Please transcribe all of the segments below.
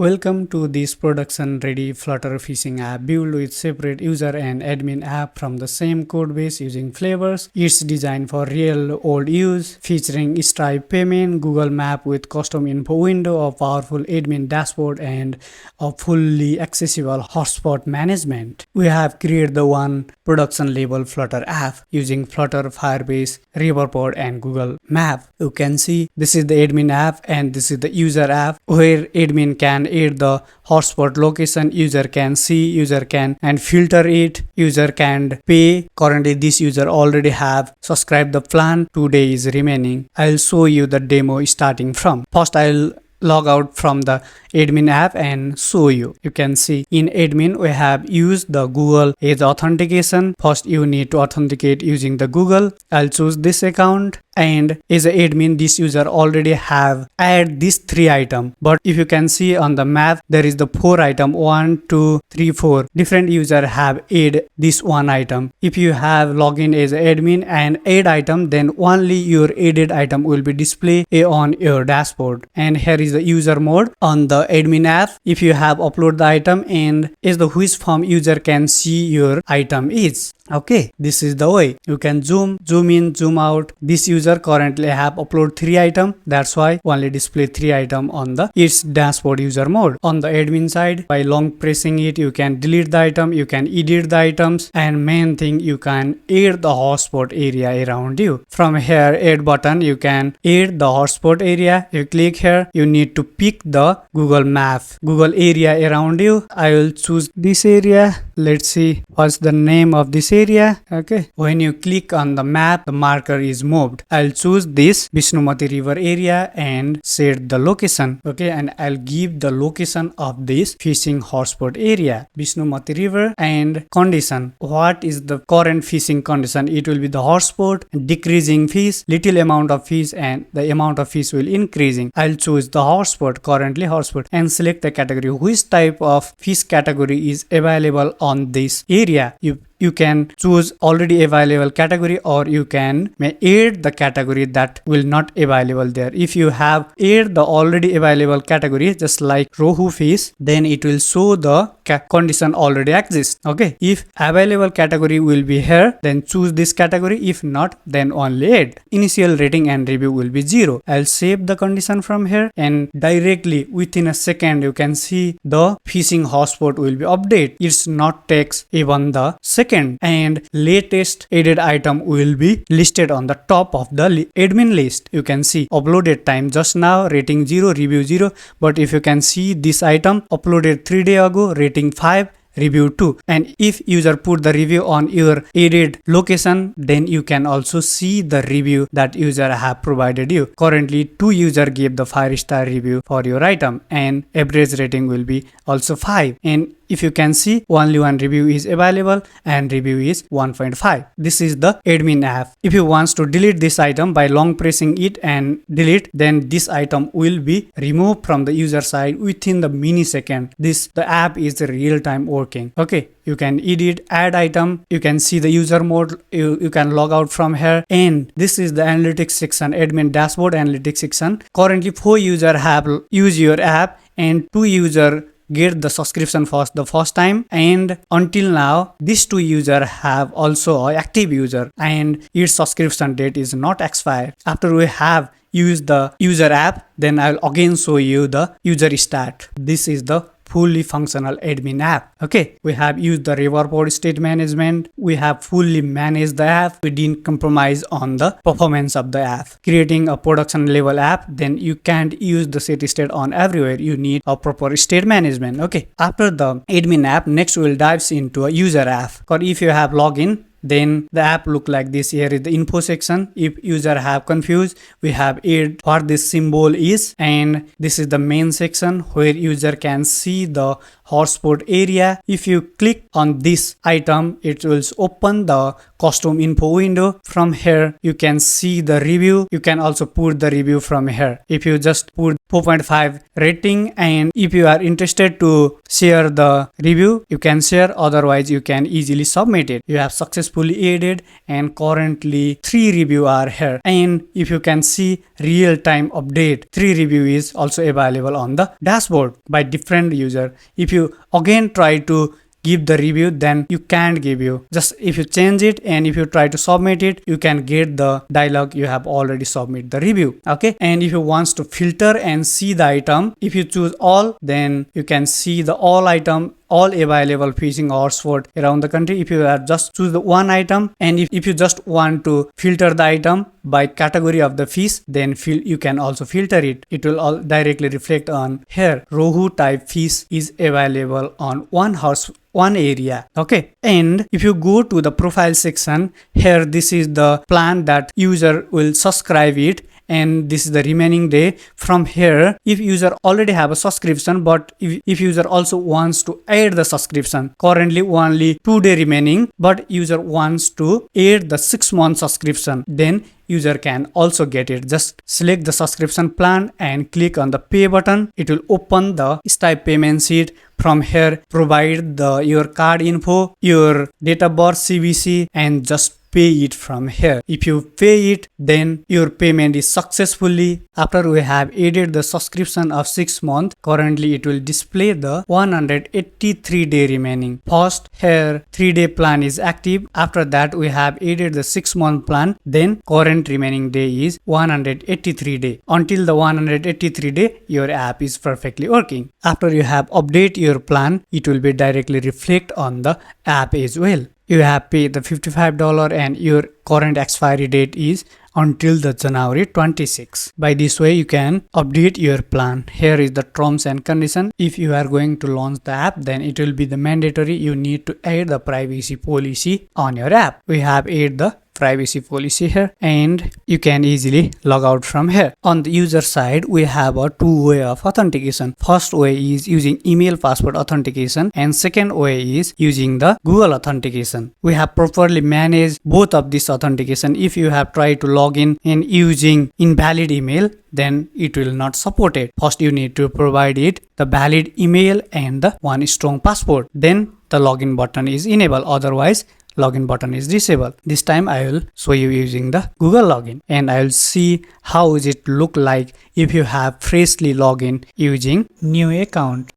Welcome to this production-ready Flutter phishing app built with separate user and admin app from the same codebase using flavors. It's designed for real-world use, featuring Stripe payment, Google Map with custom info window, a powerful admin dashboard, and a fully accessible hotspot management. We have created the one production-level Flutter app using Flutter, Firebase, Riverpod, and Google Map. You can see this is the admin app and this is the user app where admin can add the hotspot location, user can see, user can and filter it, user can pay. Currently this user already have subscribed the plan, 2 days remaining. I'll show you the demo starting from. First I'll log out from the admin app and show you. You can see in admin we have used the Google as authentication. First you need to authenticate using the Google. I'll choose this account, and as an admin this user already have add these 3 items, but if you can see on the map there is the 4 item, 1 2 3 4 different user have add this 1 item. If you have login as admin and add item, then only your added item will be displayed on your dashboard. And here is the user mode on the admin app. If you have upload the item and is the which form user can see your item is. Okay, this is the way you can zoom in, zoom out. This user currently have upload 3 item, that's why only display 3 item on the its dashboard user mode. On the admin side, by long pressing it you can delete the item, you can edit the items, and main thing you can add the hotspot area around you. From here add button you can add the hotspot area. You click here, you need to pick the Google map, Google area around you. I will choose this area. Let's see what's the name of this area. Okay, when you click on the map the marker is moved. I'll choose this Vishnumati river area and set the location. Okay, and I'll give the location of this fishing hotspot area, Vishnumati river, and condition. What is the current fishing condition? It will be the hotspot, decreasing fish, little amount of fish, and the amount of fish will increasing. I'll choose the hotspot, currently hotspot, and select the category. Which type of fish category is available on this area? You can choose already available category, or you can add the category that will not available there. If you have add the already available category, just like rohu fish, then it will show the condition already exists. Okay, if available category will be here, then choose this category. If not, then only add. Initial rating and review will be 0. I'll save the condition from here, and directly within a second you can see the fishing hotspot will be updated. It's not takes even the second, and latest added item will be listed on the top of the admin list. You can see uploaded time just now, rating 0, review 0, but if you can see this item uploaded 3 days ago, rating 5, review 2. And if user put the review on your added location, then you can also see the review that user have provided you. Currently 2 user gave the 5-star review for your item, and average rating will be also 5. And if you can see only 1 review is available and review is 1.5. This is the admin app. If you want to delete this item by long pressing it and delete, then this item will be removed from the user side within the millisecond. The app is real-time working. Okay, you can edit, add item, you can see the user mode, you can log out from here, and this is the analytics section, admin dashboard analytics section. Currently 4 user have used your app and 2 user get the subscription for the first time, and until now these 2 user have also an active user and its subscription date is not expired. After we have used the user app, then I'll again show you the user stat. This is the fully functional admin app. Okay, we have used the Riverpod state management. We have fully managed the app. We didn't compromise on the performance of the app. Creating a production level app, then you can't use the set state on everywhere. You need a proper state management. Okay, after the admin app, next we'll dive into a user app. Or if you have login, then the app look like this. Here is the info section. If user have confused, we have add what this symbol is, and this is the main section where user can see the hotspot area. If you click on this item, it will open the custom info window. From here you can see the review. You can also put the review from here. If you just put 4.5 rating, and if you are interested to share the review, you can share, otherwise you can easily submit it. You have successfully added, and currently 3 review are here. And if you can see real-time update, 3 review is also available on the dashboard by different user. If you again try to give the review, then you can't give you. Just if you change it and if you try to submit it, you can get the dialog you have already submit the review. Okay, and if you want to filter and see the item, if you choose all, then you can see the all item, all available phishing hotspot around the country. If you have just choose the one item, and if you just want to filter the item by category of the fish, then you can also filter it. It will all directly reflect on here. Rohu type fish is available on one area. Okay, and if you go to the profile section, here this is the plan that user will subscribe it, and this is the remaining day. From here, if user already have a subscription, but if user also wants to add the subscription, currently only 2 day remaining, but user wants to add the 6-month subscription, then user can also get it. Just select the subscription plan and click on the pay button. It will open the Stripe payment sheet. From here, provide your card info, your date of birth, CVC, and just pay it from here. If you pay it, then your payment is successfully. After we have added the subscription of 6 months, currently it will display the 183 day remaining. First, here 3 day plan is active. After that, we have added the 6 month plan, then current remaining day is 183 day. Until the 183 day, your app is perfectly working. After you have update your plan, it will be directly reflect on the app as well. You have paid the $55 and your current expiry date is until the January 26. By this way, you can update your plan. Here is the terms and condition. If you are going to launch the app, then it will be the mandatory. You need to add the privacy policy on your app. We have added the privacy policy here, and you can easily log out from here. On the user side, we have a 2 way of authentication. First way is using email password authentication, and second way is using the Google authentication. We have properly managed both of this authentication. If you have tried to log in and using invalid email, then it will not support it. First, you need to provide it the valid email and the one strong password. Then the login button is enabled. Otherwise, login button is disabled. This time I will show you using the Google login, and I will see how is it look like if you have freshly logged in using new account.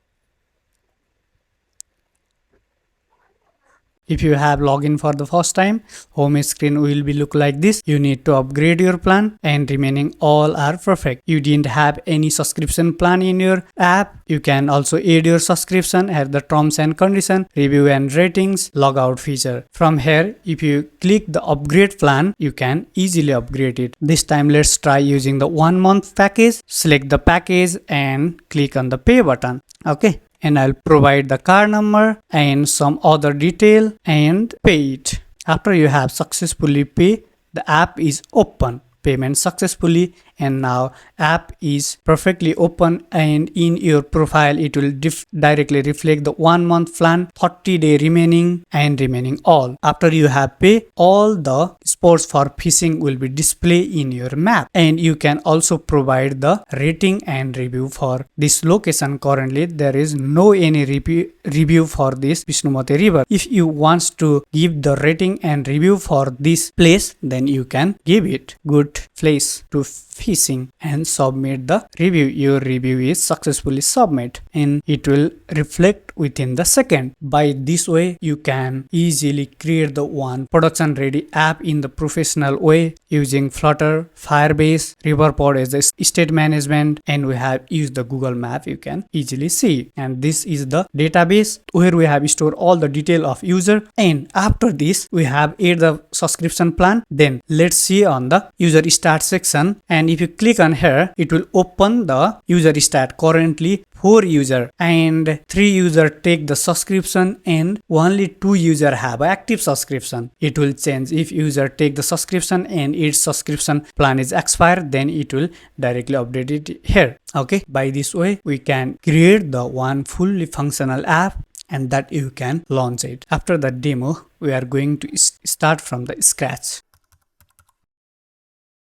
If you have login for the first time, home screen will be look like this. You need to upgrade your plan, and remaining all are perfect. You didn't have any subscription plan in your app. You can also add your subscription, add the terms and condition, review and ratings, logout feature. From here, if you click the upgrade plan, you can easily upgrade it. This time let's try using the 1 month package. Select the package and click on the pay button. Okay, and I'll provide the card number and some other detail and pay it. After you have successfully paid, the app is open. Payment successfully, and now app is perfectly open, and in your profile it will directly reflect the 1 month plan, 30 day remaining, and remaining all. After you have paid, all the spots for phishing will be displayed in your map, and you can also provide the rating and review for this location. Currently there is no any review for this Vishnumati river. If you want to give the rating and review for this place, then you can give it good place to phishing and submit the review. Your review is successfully submit, and it will reflect within the second. By this way, you can easily create the one production ready app in the professional way using Flutter, Firebase, Riverpod as the state management, and we have used the Google Map. You can easily see, and this is the database where we have stored all the detail of user. And after this, we have added the subscription plan. Then let's see on the user start section, and if you click on here, it will open the user stat. Currently 4 user and 3 user take the subscription, and only 2 user have active subscription. It will change if user take the subscription and its subscription plan is expired, then it will directly update it here. Okay, by this way we can create the one fully functional app and that you can launch it. After the demo, we are going to start from the scratch.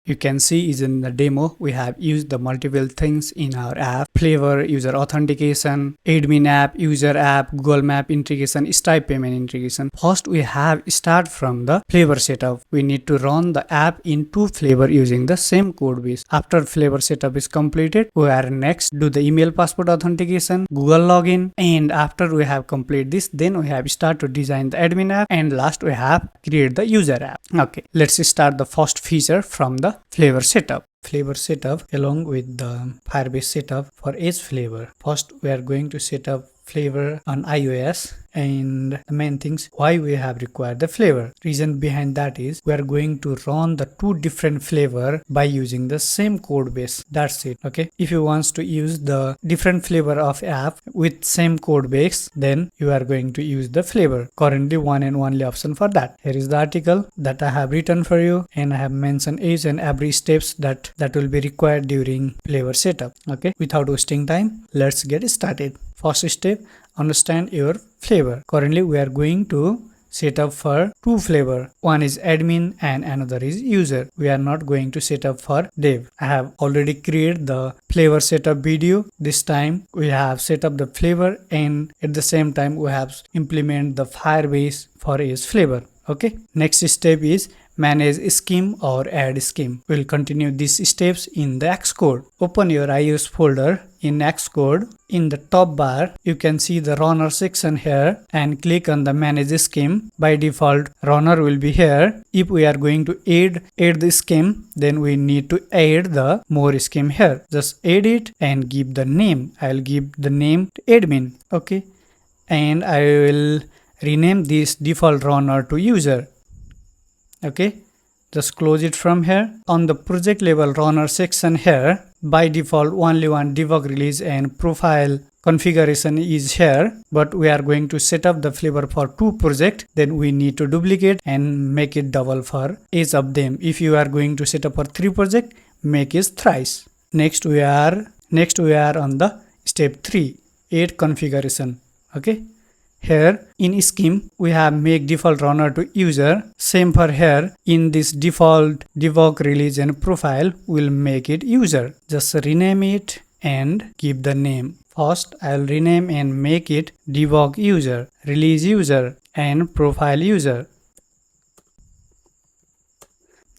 You can see is in the demo, we have used the multiple things in our app: Flavor, user authentication, admin app, user app, Google Map integration, Stripe payment integration. First, we have start from the Flavor setup. We need to run the app into Flavor using the same code base. After Flavor setup is completed, we are next do the email passport authentication, Google login, and after we have complete this, then we have start to design the admin app, and last we have create the user app. Okay, let's start the first feature from the Flavor setup. Flavor setup along with the Firebase setup for each flavor. First, we are going to set up Flavor on iOS, and the main things why we have required the Flavor. Reason behind that is we are going to run the two different flavor by using the same code base. That's it. Okay, if you want to use the different flavor of app with same code base, then you are going to use the Flavor. Currently one and only option for that. Here is the article that I have written for you, and I have mentioned each and every steps that will be required during Flavor setup. Okay, without wasting time, let's get started. First step, understand your flavor. Currently we are going to set up for two flavor. One is admin and another is user. We are not going to set up for dev. I have already created the flavor setup video. This time we have set up the flavor, and at the same time we have implement the Firebase for each flavor. Okay, next step is manage scheme or add scheme. We'll continue these steps in the Xcode. Open your iOS folder in Xcode. In the top bar, you can see the runner section here, and click on the manage scheme. By default, runner will be here. If we are going to add the scheme, then we need to add the more scheme here. Just add it and give the name. I'll give the name to admin. Okay, and I will rename this default runner to user. Okay, just close it from here. On the project level runner section here, by default only one debug, release and profile configuration is here, but we are going to set up the flavor for two projects. Then we need to duplicate and make it double for each of them. If you are going to set up for three projects, make it thrice. Next we are on the step 3, add configuration. Okay, here in scheme we have make default runner to user. Same for here, in this default debug, release and profile will make it user. Just rename it and give the name. First I'll rename and make it debug user, release user and profile user.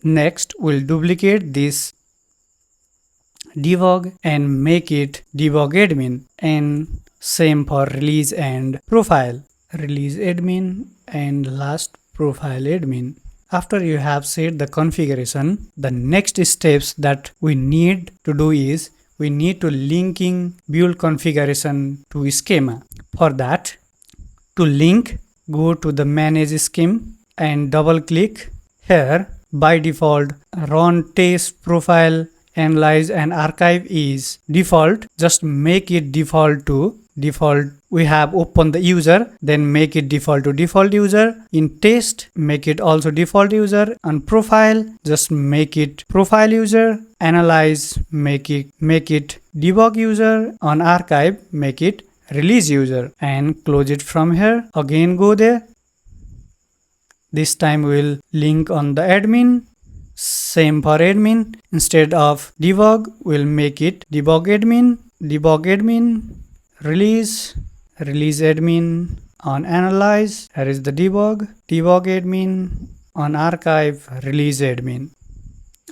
Next we'll duplicate this debug and make it debug admin, and same for release and profile. Release admin and last profile admin. After you have set the configuration, the next steps that we need to do is we need to linking build configuration to schema. For that, to link, go to the manage scheme and double click here. By default, run test profile analyze and archive is default. Just make it default to default. We have opened the user, then make it default to default user. In test, make it also default user. On profile, just make it profile user. Analyze, make it debug user. On archive, make it release user, and close it from here. Again go there. This time we'll link on the admin. Same for admin. Instead of debug, we'll make it debug admin, release admin. On analyze, here is the debug admin. On archive, release admin.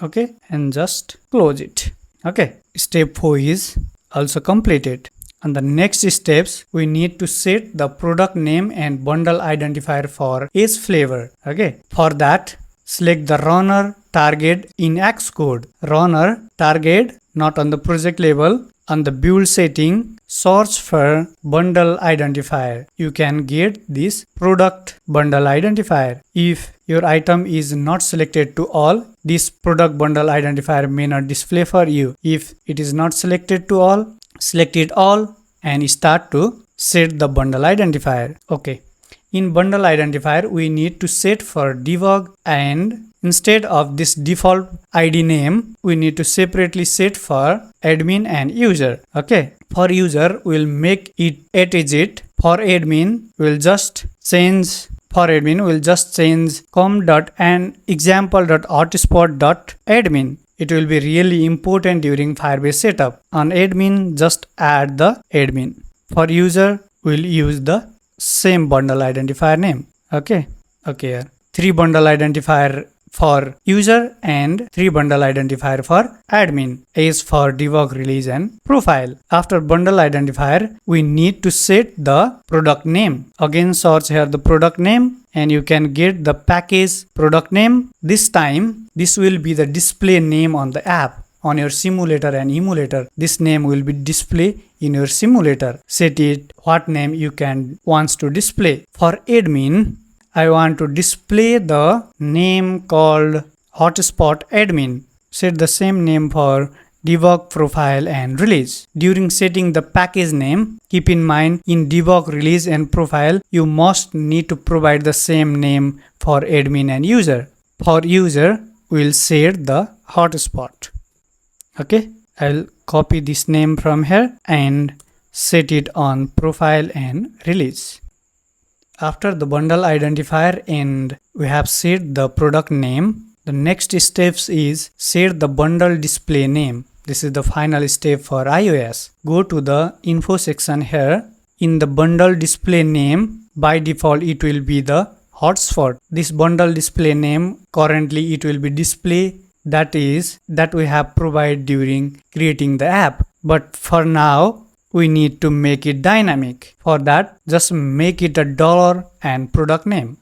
Okay, and just close it. Okay, step 4 is also completed. On the next steps, we need to set the product name and bundle identifier for each flavor. Okay, for that, select the runner target in Xcode. Runner target, not on the project level. On the build setting, search for bundle identifier. You can get this product bundle identifier. If your item is not selected to all, this product bundle identifier may not display for you. If it is not selected to all, select it all and start to set the bundle identifier. Okay. In bundle identifier, we need to set for debug, and instead of this default ID name, we need to separately set for admin and user. Okay. For user, we'll make it 8 digit. For admin, we'll just change com.and example.hotspot.admin. It will be really important during Firebase setup. On admin, just add the admin. For user, we'll use the same bundle identifier name. Okay, here 3 bundle identifier for user and 3 bundle identifier for admin. Is for debug, release and profile. After bundle identifier, we need to set the product name. Again, search here the product name and you can get the package product name. This time, this will be the display name on the app. On your simulator and emulator, this name will be display in your simulator. Set it what name you wants to display. For admin, I want to display the name called hotspot admin. Set the same name for debug, profile and release. During setting the package name, keep in mind in debug, release and profile, you must need to provide the same name for admin and user. For user, we'll set the hotspot. Okay, I'll copy this name from here and set it on profile and release. After the bundle identifier and we have set the product name, the next steps is set the bundle display name. This is the final step for iOS. Go to the info section here. In the bundle display name, by default it will be the hotspot. This bundle display name, currently it will be display that we have provided during creating the app. But for now, we need to make it dynamic. For that, just make it a dollar and product name.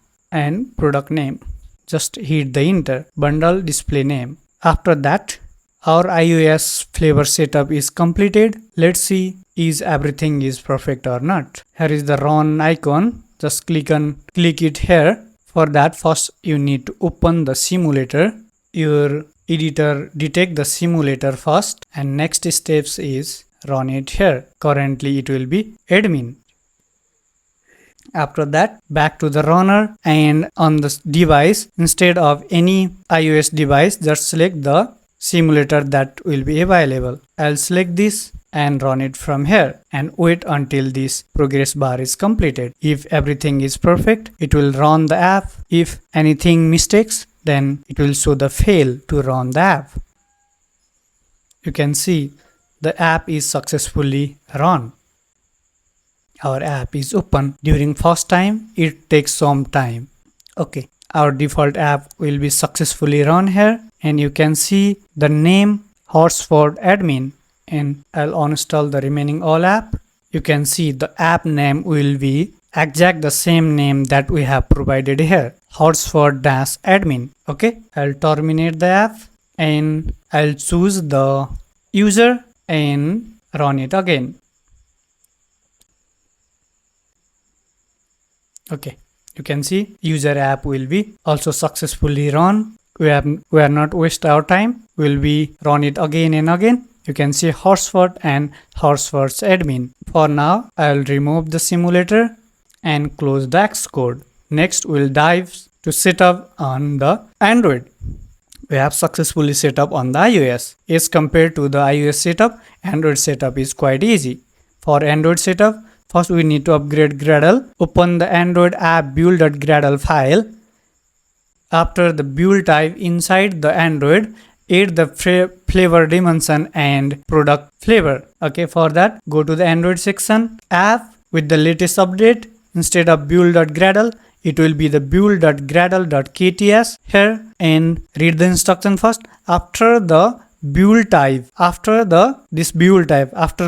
Just hit the enter. Bundle display name. After that, our iOS flavor setup is completed. Let's see is everything is perfect or not. Here is the run icon. Just click it here. For that, first you need to open the simulator. Your editor detect the simulator first and next steps is run it here. Currently it will be admin. After that, back to the runner and on the device, instead of any iOS device, just select the simulator that will be available. I'll select this and run it from here and wait until this progress bar is completed. If everything is perfect, it will run the app. If anything mistakes, then it will show the fail to run the app. You can see the app is successfully run. Our app is open. During first time, it takes some time. Okay, our default app will be successfully run here and you can see the name hotspot admin and I'll uninstall the remaining all app. You can see the app name will be exact the same name that we have provided here, hotspot-admin. Okay, I'll terminate the app and I'll choose the user and run it again. Okay, you can see user app will be also successfully run. We are not waste our time. We'll be run it again and again. You can see hotspot and hotspot's admin. For now, I'll remove the simulator and close the Xcode. Next, we'll dive to setup on the Android. We have successfully set up on the iOS. As compared to the iOS setup, Android setup is quite easy. For Android setup, first we need to upgrade Gradle. Open the Android app build.gradle file. After the build type inside the Android, add the flavor dimension and product flavor. Okay, for that, go to the Android section, app with the latest update. Instead of build.gradle, it will be the build.gradle.kts here and read the instruction first. After the build type, after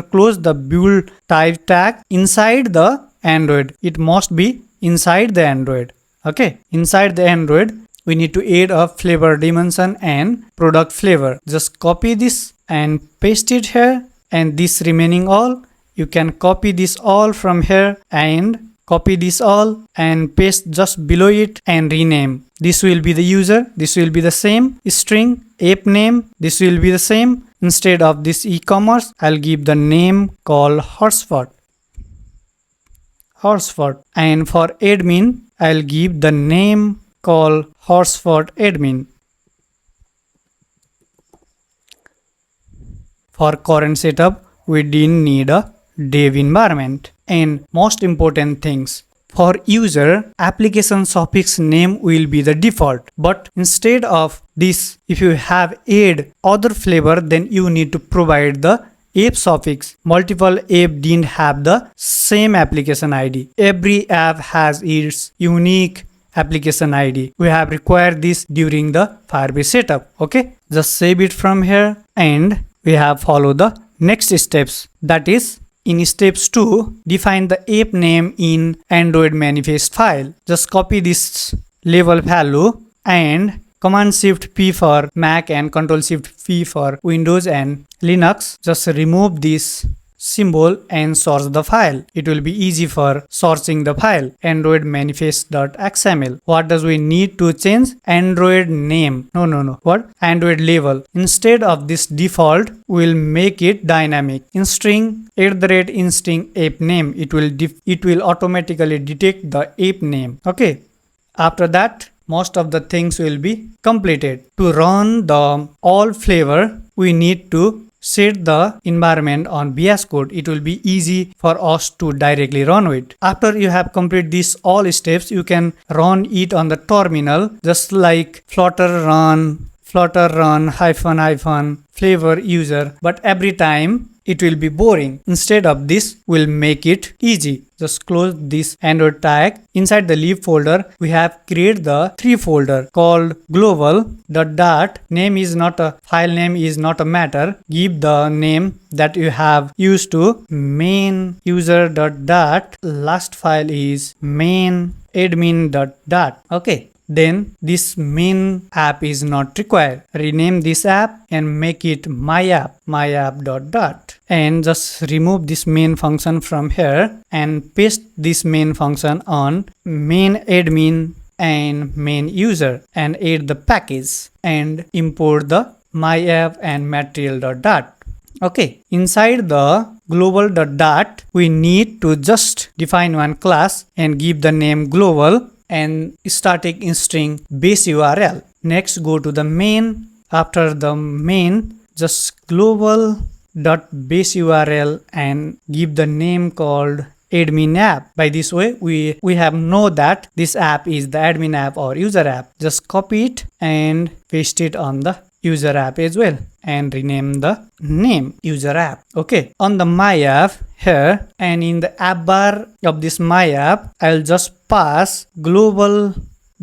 close the build type tag inside the Android. It must be inside the Android. Okay, inside the Android, we need to add a flavor dimension and product flavor. Just copy this and paste it here and this remaining all. You can copy this all from here and copy this all and paste just below it and rename. This will be the user. This will be the same string. App name. This will be the same. Instead of this e-commerce, I'll give the name called hotspot. And for admin, I'll give the name called hotspot admin. For current setup, we didn't need a dev environment. And most important things, for user, application suffix name will be the default. But instead of this, if you have add other flavor, then you need to provide the app suffix. Multiple app didn't have the same application ID. Every app has its unique application ID. We have required this during the Firebase setup. Okay, just save it from here and we have follow the next steps. That is, in steps 2, define the app name in Android manifest file. Just copy this label value and Command Shift P for Mac and Control Shift P for Windows and Linux. Just remove this symbol and source the file. It will be easy for sourcing the file. Android manifest.xml. What does we need to change? Android name. No. What? Android label. Instead of this default, we'll make it dynamic. In string @ string app name. It will automatically detect the app name. Okay. After that, most of the things will be completed. To run the all flavor, we need to set the environment on VS Code. It will be easy for us to directly run it. After you have completed these all steps, you can run it on the terminal, just like Flutter run -- flavor user, but every time it will be boring. Instead of this, we'll make it easy. Just close this Android tag. Inside the lib folder, we have created the 3 folder called global. The dot name is not a file name is not a matter. Give the name that you have used to main user dot. Last file is main admin dot. Okay. Then this main app is not required. Rename this app and make it my app dot. And just remove this main function from here and paste this main function on main admin and main user and add the package and import the my app and material dot. Okay, inside the global dot, we need to just define one class and give the name global and static string base URL. Next, go to the main. After the main, just global dot base URL and give the name called admin app. By this way, we have know that this app is the admin app or user app. Just copy it and paste it on the user app as well and rename the name user app. Okay, on the my app here and in the app bar of this my app, I'll just pass global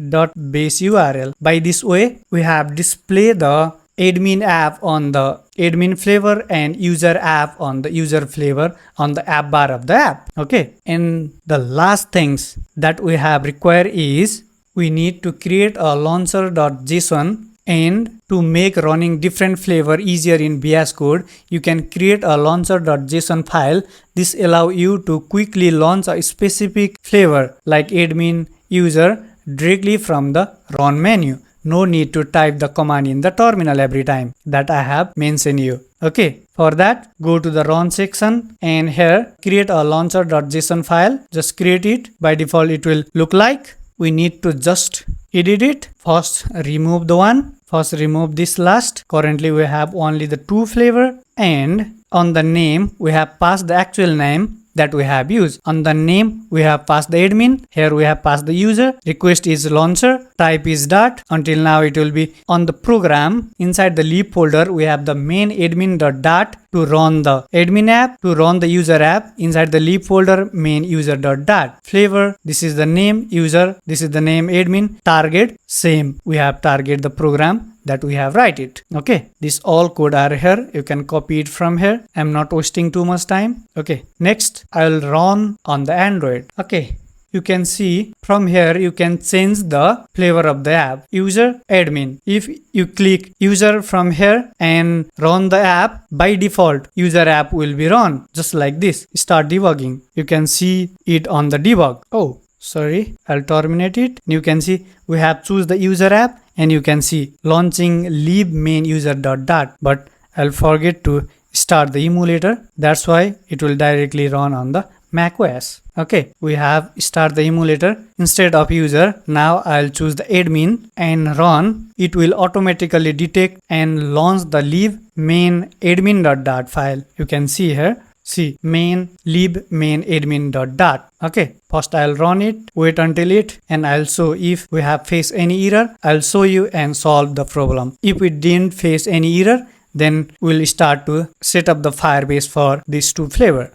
dot base URL. By this way, we have display the admin app on the admin flavor and user app on the user flavor on the app bar of the app. Okay, and the last things that we have required is we need to create a launcher.json. And to make running different flavor easier in VS Code, you can create a launcher.json file. This allows you to quickly launch a specific flavor like admin user directly from the run menu. No need to type the command in the terminal every time that I have mentioned you. Okay, for that, go to the run section and here create a launcher.json file. Just create it. By default, it will look like. We need to just edit it. First, remove the one. First, remove this last. Currently, we have only the 2 flavor. And on the name, we have passed the actual name that we have used. On the name, we have passed the admin. Here we have passed the user. Request is launcher. Type is dot. Until now, it will be on the program. Inside the lib folder, we have the main admin dot to run the admin app, to run the user app. Inside the lib folder, main user dot. Flavor, this is the name user. This is the name admin. Target, same. We have target the program that we have write it. Okay, this all code are here. You can copy it from here. I'm not wasting too much time. Okay, next I'll run on the Android. Okay, you can see from here you can change the flavor of the app. User, admin. If you click user from here and run the app, by default user app will be run just like this. Start debugging. You can see it on the debug. Oh, sorry, I'll terminate it. You can see we have choose the user app and you can see launching lib main user dot, but I'll forget to start the emulator. That's why it will directly run on the macOS. Okay, we have start the emulator instead of user. Now I'll choose the admin and run. It will automatically detect and launch the lib main admin dot file. You can see here See main lib main admin dot. Okay, first I'll run it, wait until it, and I'll show if we have faced any error. I'll show you and solve the problem. If we didn't face any error, then we'll start to set up the Firebase for these two flavor.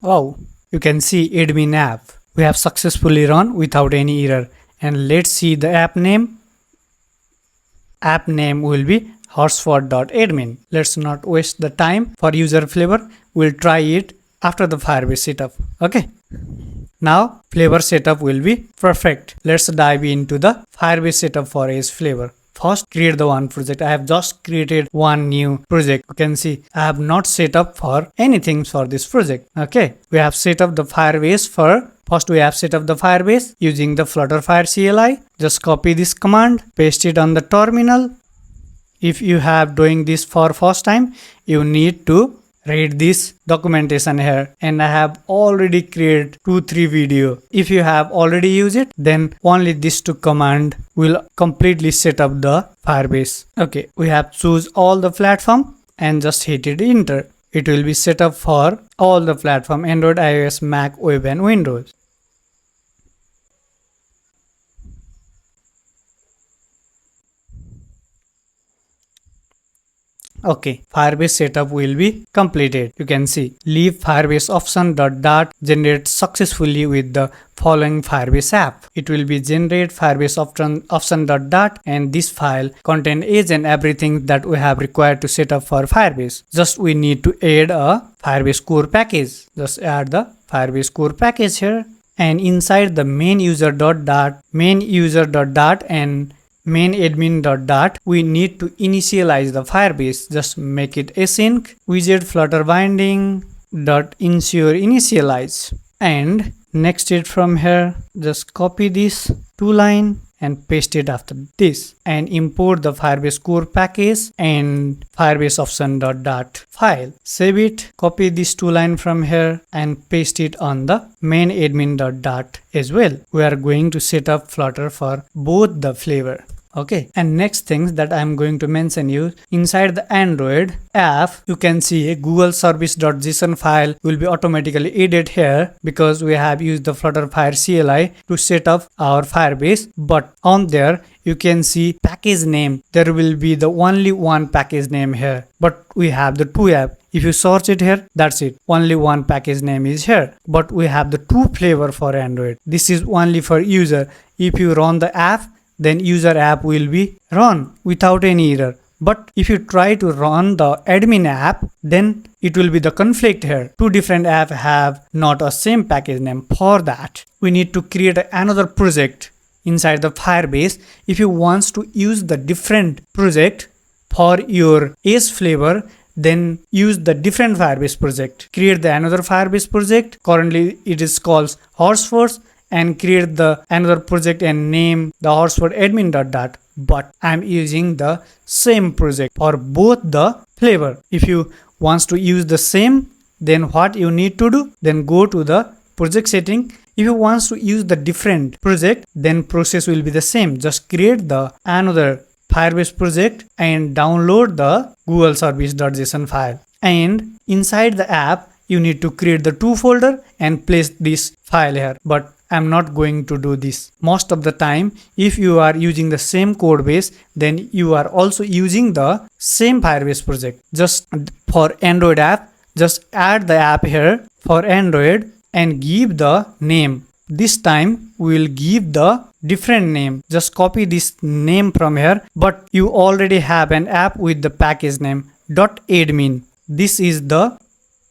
Wow, you can see admin app. We have successfully run without any error. And let's see the app name. App name will be hotspot.admin. Let's not waste the time for user flavor. We'll try it after the Firebase setup. Okay. Now flavor setup will be perfect. Let's dive into the Firebase setup for Edge flavor. First, create the one project. I have just created one new project. You can see I have not set up for anything for this project. Okay, we have set up the Firebase for. First, we have set up the Firebase using the Flutter Fire CLI. Just copy this command, paste it on the terminal. If you have doing this for first time, you need to read this documentation here, and I have already created 2-3 video. If you have already used it, then only this two command will completely set up the Firebase. Okay, we have choose all the platform and just hit it enter. It will be set up for all the platform: Android, iOS, Mac, web and Windows. Okay, Firebase setup will be completed. You can see leave Firebase option dot generate successfully with the following Firebase app. It will be generate Firebase option dot and this file contain Edge and everything that we have required to set up for Firebase. Just we need to add a Firebase core package. Just add the Firebase core package here, and inside the main user dot and main admin dot we need to initialize the Firebase. Just make it async widget flutter binding dot ensure initialize, and next it from here just copy this 2 line and paste it after this, and import the Firebase core package and Firebase option dot file. Save it, copy this 2 line from here and paste it on the main admin dot as well. We are going to set up Flutter for both the flavor. Okay, and next things that I'm going to mention you, inside the Android app, you can see a Google service.json file will be automatically added here because we have used the Flutter Fire CLI to set up our Firebase. But on there, you can see package name. There will be the only one package name here, but we have the 2 app. If you search it here, that's it. Only one package name is here, but we have the 2 flavor for Android. This is only for user. If you run the app, then user app will be run without any error. But if you try to run the admin app, then it will be the conflict here. 2 different apps have not a same package name. For that, we need to create another project inside the Firebase. If you want to use the different project for your Edge flavor, then use the different Firebase project. Create the another Firebase project. Currently it is called Hotspots, and create the another project and name the hotspot admin dot. But I'm using the same project for both the flavor. If you want to use the same, then what you need to do, then go to the project setting. If you want to use the different project, then process will be the same. Just create the another Firebase project and download the Google service.json file, and inside the app you need to create the 2 folder and place this file here. But I'm not going to do this. Most of the time, if you are using the same code base, then you are also using the same Firebase project. Just for Android app, just add the app here for Android and give the name. This time we will give the different name. Just copy this name from here, but you already have an app with the package name .admin. This is the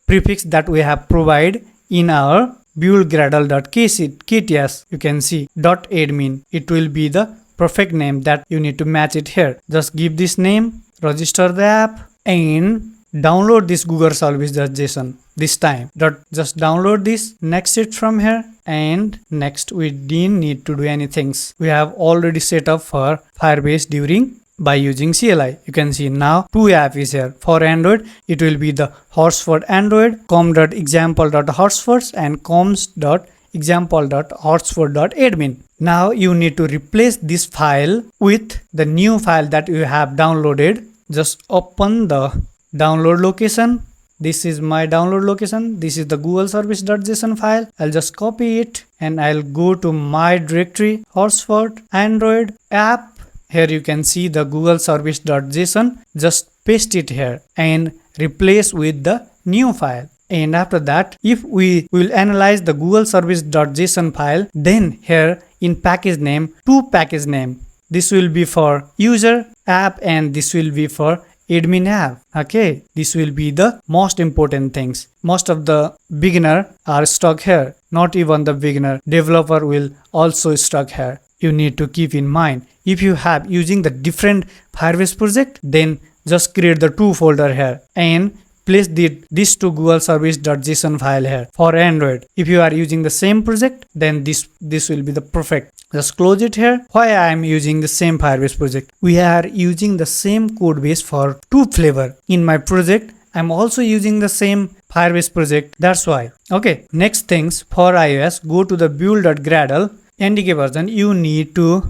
prefix that we have provided in our buildgradle.kts. You can see .admin. It will be the perfect name that you need to match it here. Just give this name, register the app, and download this Google service.json. This time just download this, next it from here, and next we didn't need to do anything. We have already set up for Firebase by using CLI. You can see now 2 app is here. For Android, it will be the hotspot Android, com.example.hotspots and coms.example example.hotspot.admin. Now you need to replace this file with the new file that you have downloaded. Just open the download location. This is my download location. This is the google service.json file. I'll just copy it and I'll go to my directory, hotspot, Android app. Here you can see the google service.json. Just paste it here and replace with the new file. And after that, if we will analyze the google service.json file, then here in package name, two package name. This will be for user app and this will be for admin app. Okay, this will be the most important things. Most of the beginner are stuck here. Not even the beginner, developer will also stuck here. You need to keep in mind. If you have using the different Firebase project, then just create the two folder here and place this to google service.json file here for Android. If you are using the same project, then this will be the perfect. Just close it here. Why I am using the same Firebase project? We are using the same code base for two flavor. In my project, I'm also using the same Firebase project. That's why. Okay, next things for iOS, go to the build.gradle NDK version. You need to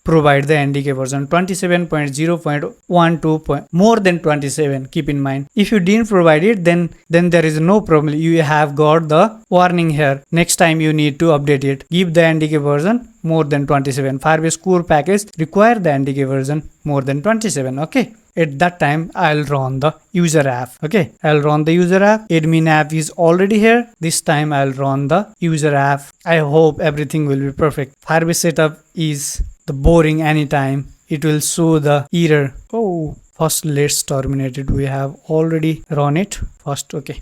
provide the NDK version 27.0.12. More than 27, keep in mind. If you didn't provide it, then there is no problem. You have got the warning here. Next time you need to update it. Give the NDK version more than 27. Firebase core package require the NDK version more than 27. Okay. At that time, I'll run the user app. Okay, I'll run the user app. Admin app is already here. This time I'll run the user app. I hope everything will be perfect. Firebase setup is the boring anytime. It will show the error. Oh, first let's terminate it. We have already run it. First, okay.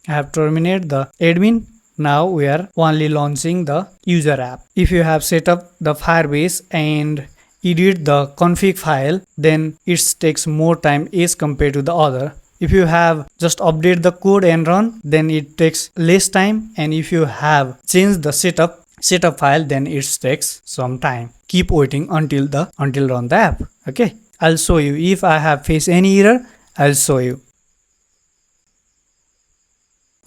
I have terminated the admin. Now we are only launching the user app. If you have set up the Firebase and edit the config file, then it takes more time as compared to the other. If you have just update the code and run, then it takes less time. And if you have changed the setup file, then it takes some time. Keep waiting until run the app. Okay, I'll show you. If I have faced any error, I'll show you.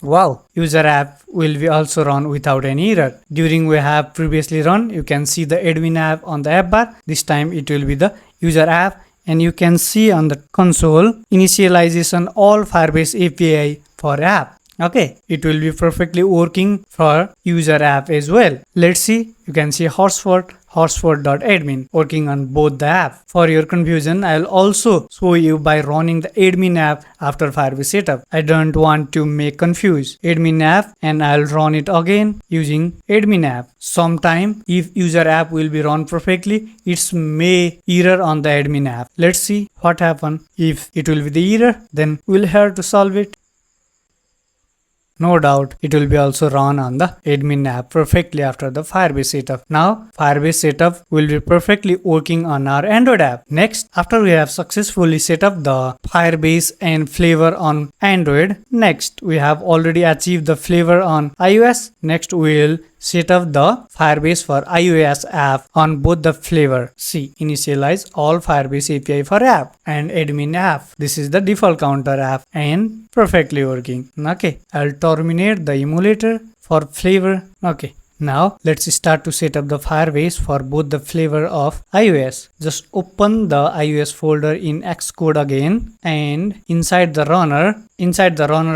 Wow, user app will be also run without any error. During we have previously run, you can see the admin app on the app bar. This time it will be the user app, and you can see on the console initialization all Firebase API for app. Okay, it will be perfectly working for user app as well. Let's see. You can see hotspot.admin working on both the app. For your confusion, I'll also show you by running the admin app after Firebase setup. I don't want to make confuse admin app, and I'll run it again using admin app. Sometime if user app will be run perfectly, it's may error on the admin app. Let's see what happen. If it will be the error, then we'll have to solve it. No doubt, it will be also run on the admin app perfectly after the Firebase setup. Now, Firebase setup will be perfectly working on our Android app. Next, after we have successfully set up the Firebase and flavor on Android, next we have already achieved the flavor on iOS. Next, we will set up the Firebase for iOS app on both the flavor. See, initialize all Firebase API for app and admin app. This is the default counter app and perfectly working. Okay, I'll terminate the emulator for flavor. Okay, now let's start to set up the Firebase for both the flavor of iOS. Just open the iOS folder in Xcode again, and inside the runner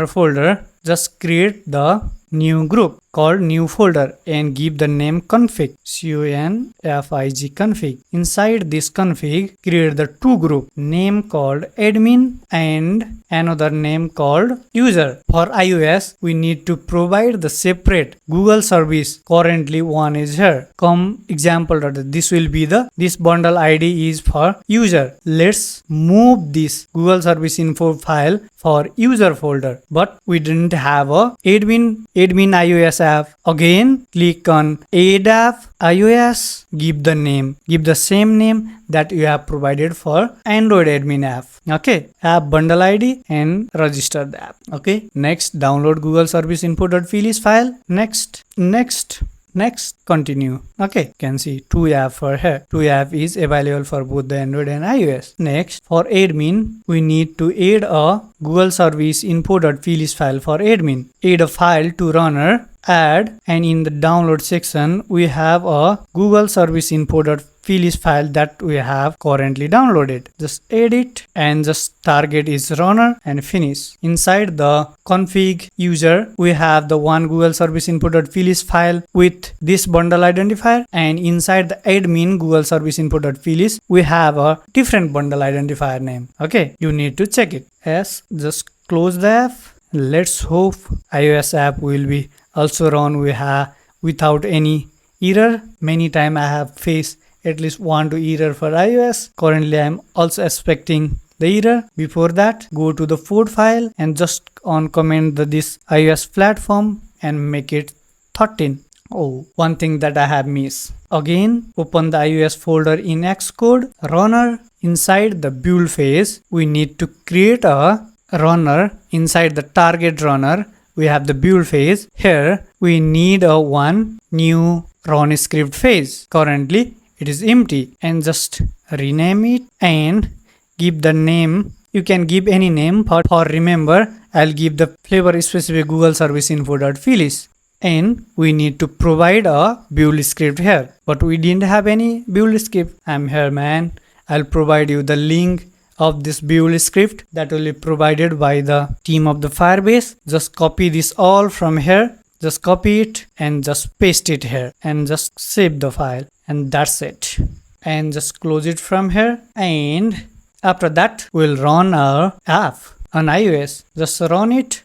folder, just create the new group called new folder and give the name config, config config. Inside this config, create the two group, name called admin and another name called user. For iOS, we need to provide the separate Google service. Currently one is here. Come example, this will be this bundle ID is for user. Let's move this Google service info file for user folder, but we didn't have a admin iOS app. Again, click on add app iOS, give the same name that you have provided for Android admin app. Okay, app bundle ID and register the app. Okay, next download Google service info.files file. Next, continue. Okay, you can see two app for here. Two app is available for both the Android and iOS. Next, for admin, we need to add a Google service info.files file for admin. Add a file to runner add, and in the download section we have a Google Service Info.files file that we have currently downloaded. Just edit and just target is runner and finish. Inside the config user we have the one Google Service Info.files file with this bundle identifier, and inside the admin Google Service Info.files we have a different bundle identifier name. Okay, you need to check it. Yes, just close the app. Let's hope iOS app will be also run without any error. Many time I have faced at least 1-2 error for iOS. Currently I am also expecting the error. Before that, go to the code file and just comment this iOS platform and make it 13. Oh, one thing that I have missed. Again, open the iOS folder in Xcode, runner. Inside the build phase, we need to create a runner. Inside the target runner, we have the build phase. Here, we need a one new run script phase. Currently, it is empty, and just rename it and give the name. You can give any name, but for remember, I'll give the flavor specific Google Service Info.files. And we need to provide a build script here, but we didn't have any build script. I'm here, man. I'll provide you the link of this build script that will be provided by the team of the Firebase. Just copy this all from here. Just copy it and just paste it here and just save the file, and that's it. And just close it from here, and after that we'll run our app on iOS. Just run it.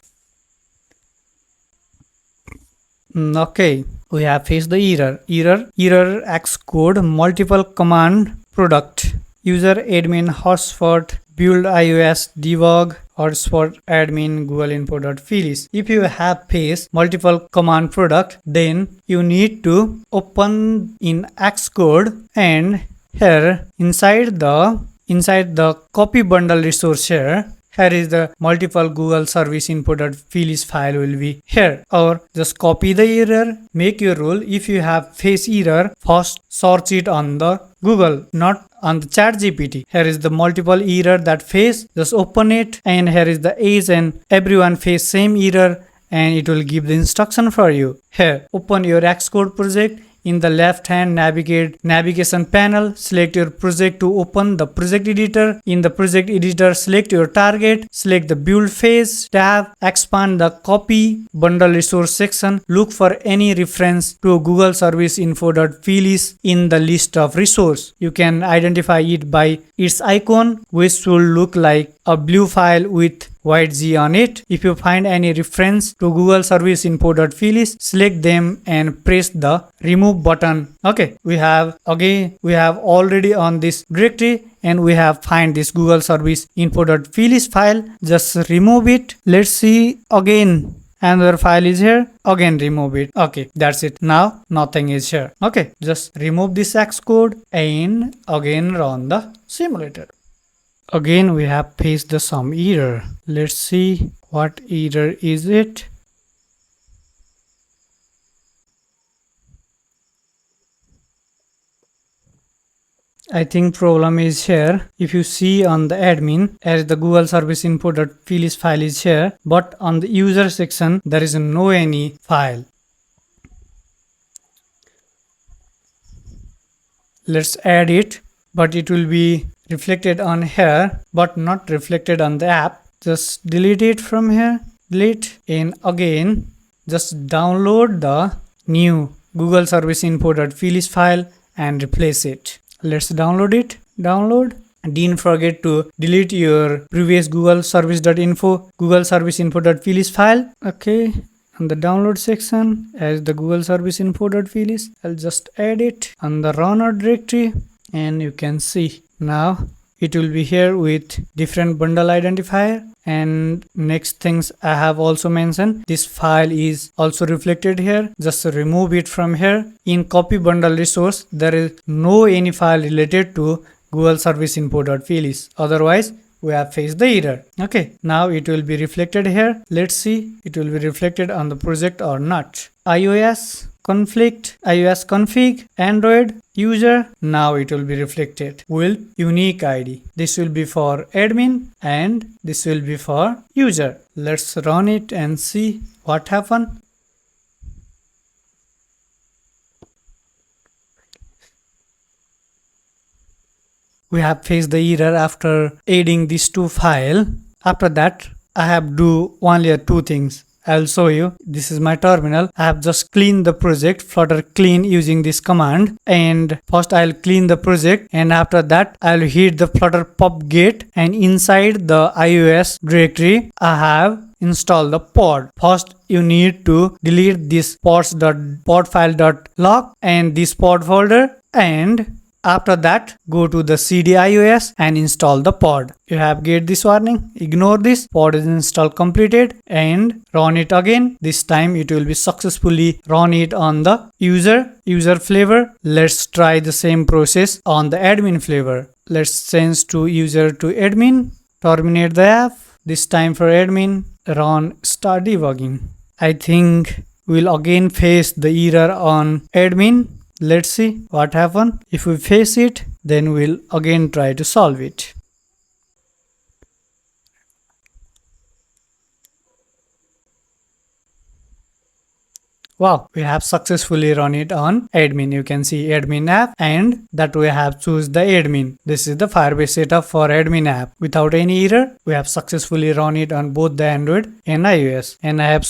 Okay, we have faced the error Xcode multiple command product user admin hotspot build iOS debug hotspot admin Google Info.files. If you have faced multiple command product, then you need to open in Xcode, and here inside the copy bundle resource here is the multiple Google Service Info.files file will be here. Or just copy the error, make your rule. If you have face error, first search it on the Google, not on the ChatGPT. Here is the multiple error that face. Just open it, and here is the age, and everyone face same error, and it will give the instruction for you. Here, open your Xcode project. In the left hand navigation panel, select your project to open the project editor. In the project editor, select your target, select the build phase tab, expand the copy bundle resource section. Look for any reference to Google Service Info.files in the list of resource. You can identify it by its icon, which will look like a blue file with white G on it. If you find any reference to Google Service Info.files, select them and press the remove button. Okay, we have already on this directory, and we have find this Google Service Info.files file. Just remove it. Let's see again. Another file is here. Again remove it. Okay, that's it. Now nothing is here. Okay, just remove this Xcode and again run the simulator. Again we have faced some error. Let's see what error is it. I think problem is here. If you see on the admin, as the Google Service Info.files file is here, but on the user section there is no any file. Let's add it, but it will be reflected on here but not reflected on the app. Just delete it from here, delete, and again just download the new Google Service Info.files file and replace it. Let's download it. Download. Didn't forget to delete your previous Google Service Info.files file. Okay, on the download section as the Google Service Info.files, I'll just add it on the runner directory, and you can see now it will be here with different bundle identifier. And next things I have also mentioned, this file is also reflected here. Just remove it from here. In copy bundle resource, there is no any file related to Google Service Info.files. Otherwise we have faced the error. Okay, now it will be reflected here. Let's see it will be reflected on the project or not. iOS config Android user. Now it will be reflected with unique ID. This will be for admin and this will be for user. Let's run it and see what happened. we have faced the error after adding these two files. After that, I have do only 2 things. I'll show you. This is my terminal. I have just cleaned the project, Flutter clean, using this command. And first I'll clean the project, and after that I'll hit the Flutter pub get, and inside the iOS directory I have installed the pod. First you need to delete this podfile.log and this pod folder, and after that, go to the CD iOS and install the pod. You have get this warning. Ignore this. Pod is installed completed, and run it again. This time it will be successfully run it on the user flavor. Let's try the same process on the admin flavor. Let's change to user to admin. Terminate the app. This time for admin, run start debugging. I think we'll again face the error on admin. Let's see what happened. If we face it, then we'll again try to solve it. Wow, we have successfully run it on admin. You can see admin app, and that we have choose the admin. This is the Firebase setup for admin app. Without any error, we have successfully run it on both the Android and iOS. And I have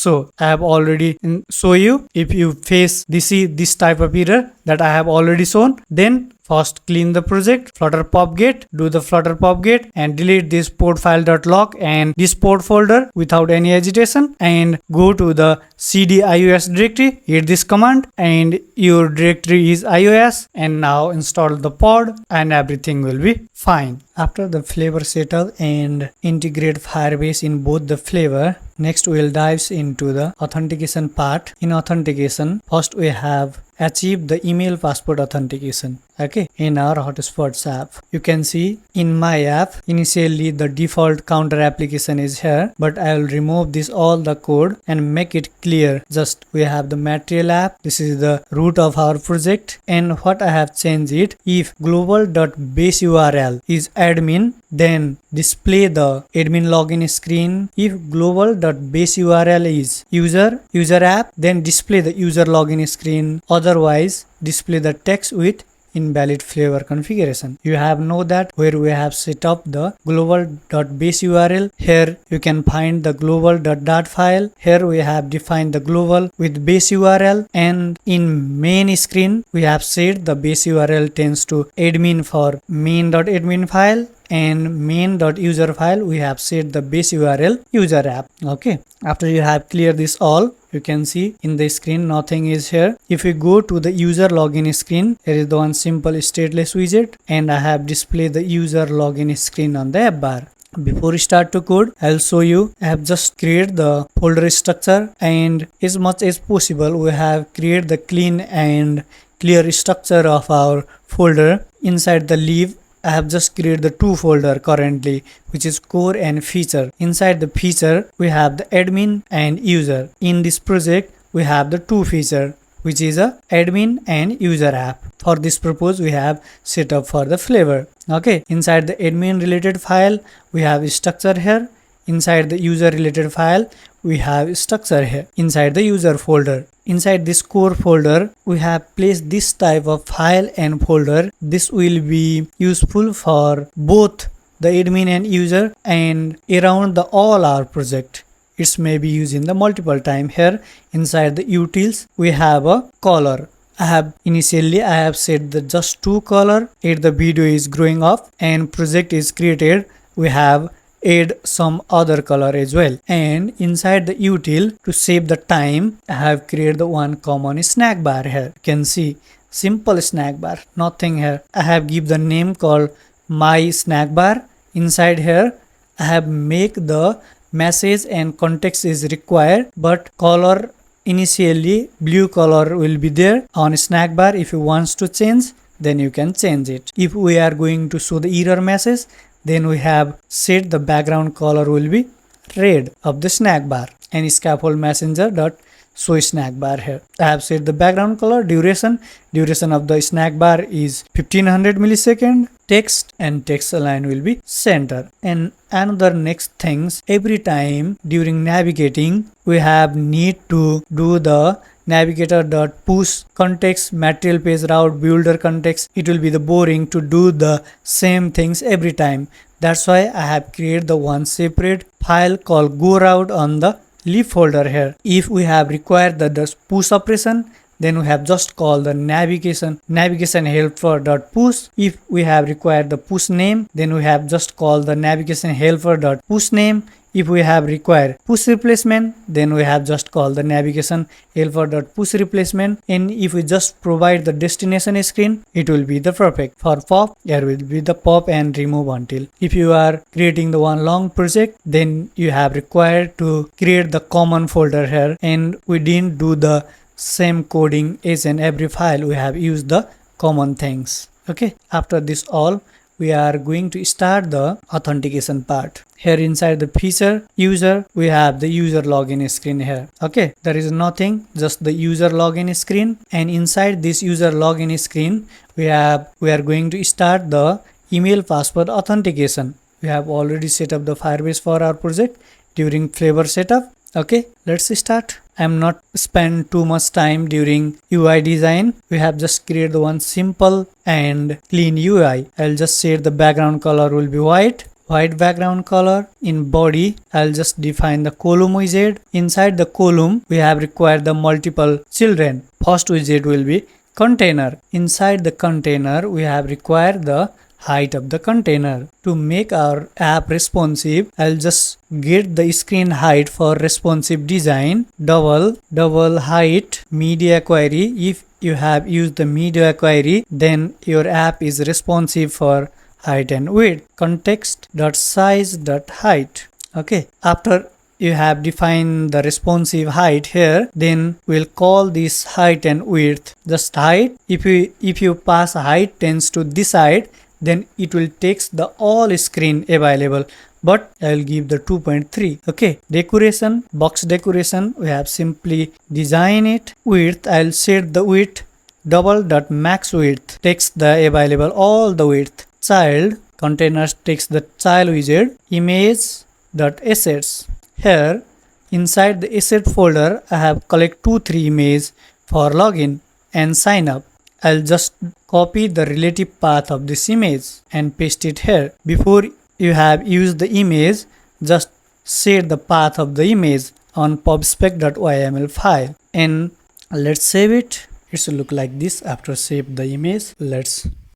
already show you. If you face this type of error that I have already shown, then first clean the project, Flutter pub get, do the Flutter pub get and delete this podfile.log and this pod folder without any agitation, and go to the CD iOS directory, hit this command, and your directory is iOS, and now install the pod and everything will be fine. After the flavor setup and integrate Firebase in both the flavor, next we'll dive into the authentication part. In authentication, first we have achieved the email passport authentication. Okay, in our Hotspots app, you can see in my app initially the default counter application is here, but I will remove this all the code and make it clear. Just we have the material app. This is the root of our project, and what I have changed it, if global.base URL is admin, then display the admin login screen. If global.base URL is user app, then display the user login screen. Otherwise, display the text with invalid flavor configuration. You have know that where we have set up the global.base URL. Here you can find the global.dart file. Here we have defined the global with base URL, and in main screen we have set the base URL tends to admin for main.admin file, and main.user file we have set the base URL user app. Okay, after you have cleared this all, you can see in the screen nothing is here. If we go to the user login screen, here is the one simple stateless widget, and I have displayed the user login screen on the app bar. Before we start to code, I'll show you. I have just created the folder structure, and as much as possible we have created the clean and clear structure of our folder. Inside the leave, I have just created the 2 folder currently, which is core and feature. Inside the feature, we have the admin and user. In this project, we have the 2 feature, which is a admin and user app. For this purpose, we have set up for the flavor. Okay, inside the admin related file, we have structure here. Inside the user related file, we have structure here. Inside the user folder, inside this core folder, we have placed this type of file and folder. This will be useful for both the admin and user and around the all our project. It's may be used in the multiple time. Here inside the utils, we have a color. I have set the just 2 color. If the video is growing up and project is created, we have add some other color as well. And inside the util, to save the time, I have created the one common snack bar here. You can see simple snack bar, nothing here. I have give the name called my snack bar. Inside here, I have make the message and context is required, but color initially blue color will be there on snack bar. If you want to change, then you can change it. If we are going to show the error message, then we have set the background color will be red of the snack bar, and scaffold messenger dot show snack bar here. I have set the background color. Duration of the snack bar is 1500 millisecond. Text and text align will be center. And another next things, every time during navigating, we have need to do the navigator.push context, material page route, builder context. It will be the boring to do the same things every time. That's why I have created the one separate file called go route on the lib folder here. If we have required the push operation, then we have just called the navigation helper.push. If we have required the push name, then we have just called the navigation helper.push name. If we have required push replacement, then we have just called the navigation helper.push replacement. And if we just provide the destination screen, it will be the perfect. For pop, there will be the pop and remove until. If you are creating the one long project, then you have required to create the common folder here, and we didn't do the same coding as in every file. We have used the common things. Okay, after this all, we are going to start the authentication part. Here inside the feature user, we have the user login screen here. Okay, there is nothing, just the user login screen. And inside this user login screen, we are going to start the email password authentication. We have already set up the Firebase for our project during flavor setup. Okay, let's start. I'm not spend too much time during UI design. We have just created one simple and clean UI. I'll just say the background color will be white background color. In body, I'll just define the column widget. Inside the column, we have required the multiple children. First widget will be container. Inside the container, we have required the height of the container. To make our app responsive, I'll just get the screen height for responsive design. Double height media query. If you have used the media query, then your app is responsive for height and width. Context.size.height. Okay, after you have defined the responsive height here, then we'll call this height and width just height. If you pass height tends to this side, then it will takes the all screen available, but I will give the 2.3. Okay, decoration, box decoration, we have simply design it. Width, I'll set the width double.max width, takes the available all the width. Child, containers takes the child widget. Image.assets, here inside the asset folder I have collect 2-3 images for login and sign up. I'll just copy the relative path of this image and paste it here. Before you have used the image, just set the path of the image on pubspec.yml file and let's save it. It should look like this after save the image.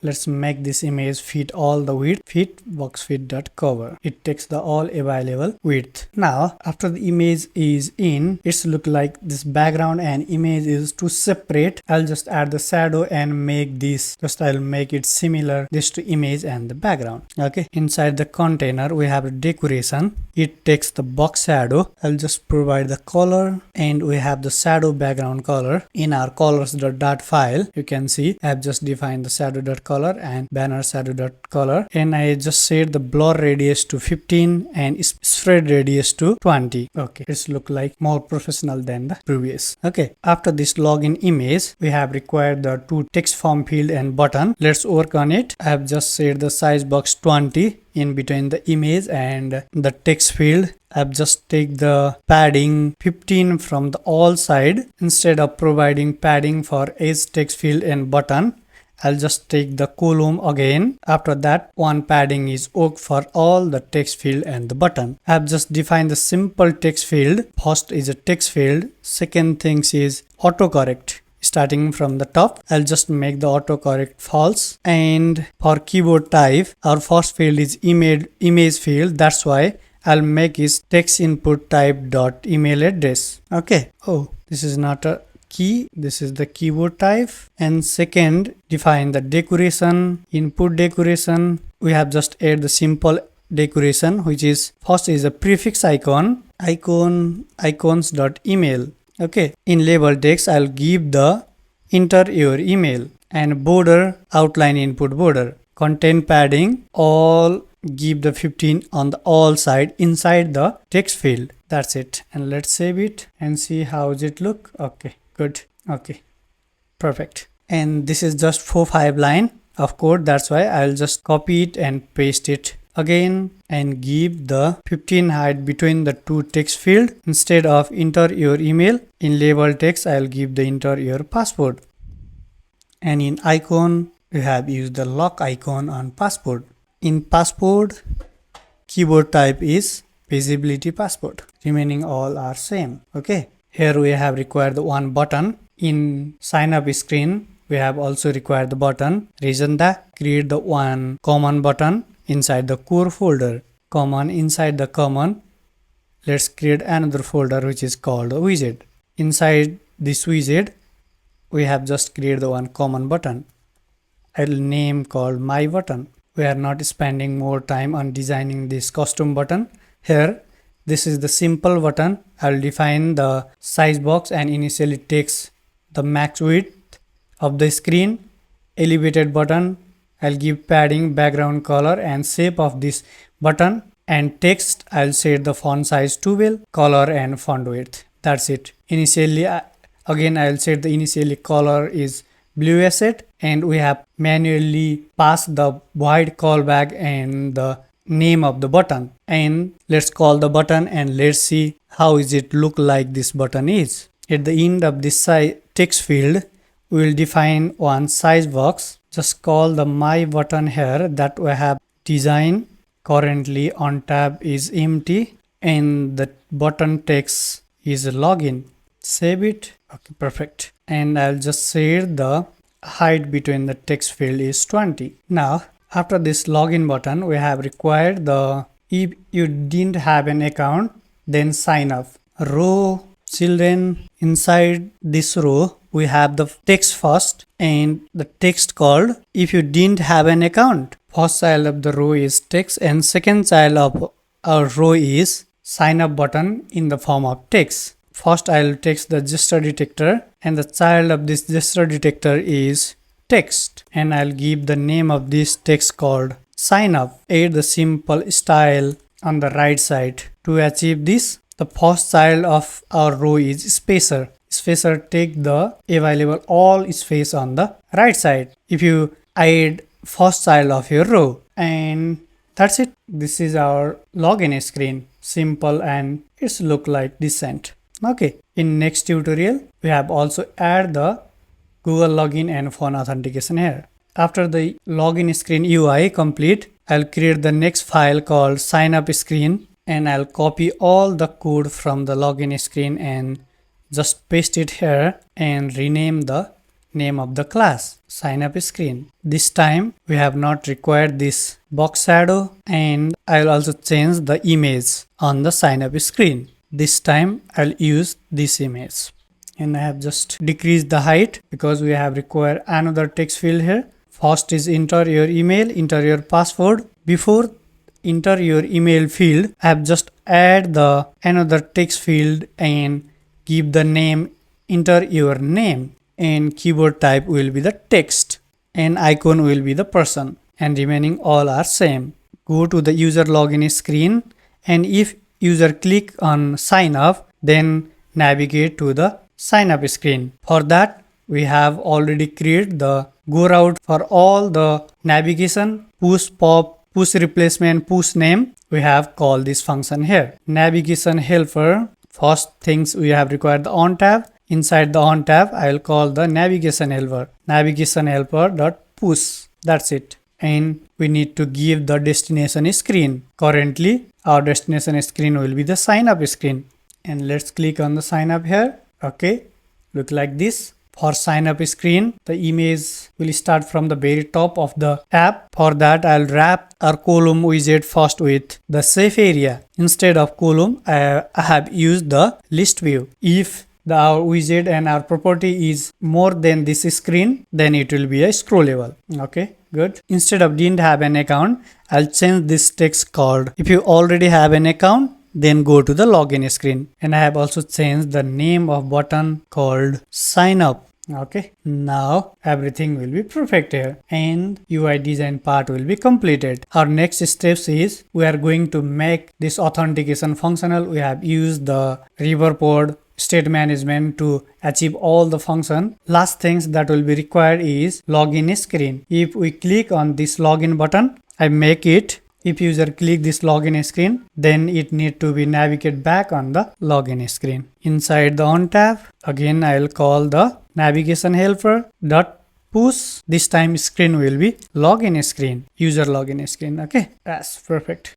Let's make this image fit all the width. Fit boxfit.cover. It takes the all available width. Now after the image is in, it's look like this background and image is to separate. I'll just add the shadow and make this, I'll make it similar this to image and the background. Okay, inside the container we have a decoration. It takes the box shadow. I'll just provide the color and we have the shadow background color. In our colors.dart file, you can see I have just defined the shadow.color and banner shadow.color, and I just set the blur radius to 15 and spread radius to 20. Okay, it's look like more professional than the previous. Okay, after this login image, we have required the two text form field and button. Let's work on it. I have just set the size box 20 in between the image and the text field. I've just take the padding 15 from the all side. Instead of providing padding for edge text field and button, I'll just take the column again. After that, one padding is OK for all the text field and the button. I've just defined the simple text field. First is a text field. Second thing is autocorrect. Starting from the top, I'll just make the autocorrect false. And for keyboard type, our first field is image field. That's why I'll make is text input type dot email address. Okay. Oh, this is not a key. This is the keyboard type. And second, define the decoration, input decoration. We have just add the simple decoration, which is first is a prefix icons.email. Okay, in label text I'll give the enter your email, and border outline input border. Content padding all give the 15 on the all side inside the text field. That's it, and let's save it and see how does it look. Okay, good. Okay, perfect. And this is just 4-5 line of code. That's why I'll just copy it and paste it again and give the 15 height between the two text field. Instead of enter your email, in label text I'll give the enter your password. And in icon, we have used the lock icon on passport. In passport, keyboard type is visibility passport. Remaining all are same. Okay. Here we have required one button. In sign up screen, we have also required the button. Reason that create the one common button inside the core folder. Common inside the common. Let's create another folder which is called a widget. Inside this widget, we have just created the one common button. I'll name called my button. We are not spending more time on designing this custom button. Here, this is the simple button. I'll define the size box and initially takes the max width of the screen. Elevated button. I'll give padding, background color and shape of this button. And text, I'll set the font size to well, color and font width. That's it. Initially, again I'll set the initially color is blue asset, and we have manually passed the void callback and the name of the button. And let's call the button and let's see how is it look like this button is. At the end of this text field, we will define one size box. Just call the my button here that we have designed. Currently on tab is empty and the button text is login. Save it. Okay, perfect. And I'll just set the height between the text field is 20. Now, after this login button, we have required the if you didn't have an account, then sign up. Row children, inside this row, we have the text first and the text called if you didn't have an account. First child of the row is text and second child of our row is sign up button in the form of text. First I'll text the gesture detector and the child of this gesture detector is text, and I'll give the name of this text called sign up. Add the simple style on the right side. To achieve this, the first child of our row is spacer. Spacer take the available all space on the right side. If you add first child of your row, and that's it. This is our login screen. Simple and it's look like decent. Okay, in next tutorial we have also add the Google login and phone authentication here. After the login screen UI complete, I'll create the next file called sign up screen, and I'll copy all the code from the login screen and just paste it here and rename the name of the class sign up screen. This time we have not required this box shadow, and I'll also change the image on the sign up screen. This time I'll use this image, and I have just decreased the height because we have required another text field here. First is enter your email, enter your password. Before enter your email field, I have just add the another text field and give the name, enter your name, and keyboard type will be the text and icon will be the person, and remaining all are same. Go to the user login screen, and if user click on sign up, then navigate to the sign up screen. For that we have already created the go route for all the navigation, push pop, push replacement, push name. We have called this function here. Navigation helper, first things we have required the on tab. Inside the on tab I will call the navigation helper, navigation helper dot push. That's it. And we need to give the destination screen. Currently our destination screen will be the sign up screen, and let's click on the sign up here. Okay, look like this. For sign up screen, the image will start from the very top of the app. For that I'll wrap our column widget first with the safe area. Instead of column, I have used the list view. If our widget and our property is more than this screen, then it will be a scrollable. Okay, good. Instead of didn't have an account, I'll change this text called if you already have an account, then go to the login screen. And I have also changed the name of button called sign up. Okay, now everything will be perfect here and UI design part will be completed. Our next steps is we are going to make this authentication functional. We have used the Riverpod state management to achieve all the function. Last things that will be required is login screen. If we click on this login button, I make it If user click this login screen, then it need to be navigate back on the login screen. Inside the on tab, again I will call the navigation helper dot push. This time screen will be login screen, user login screen. Okay, that's perfect.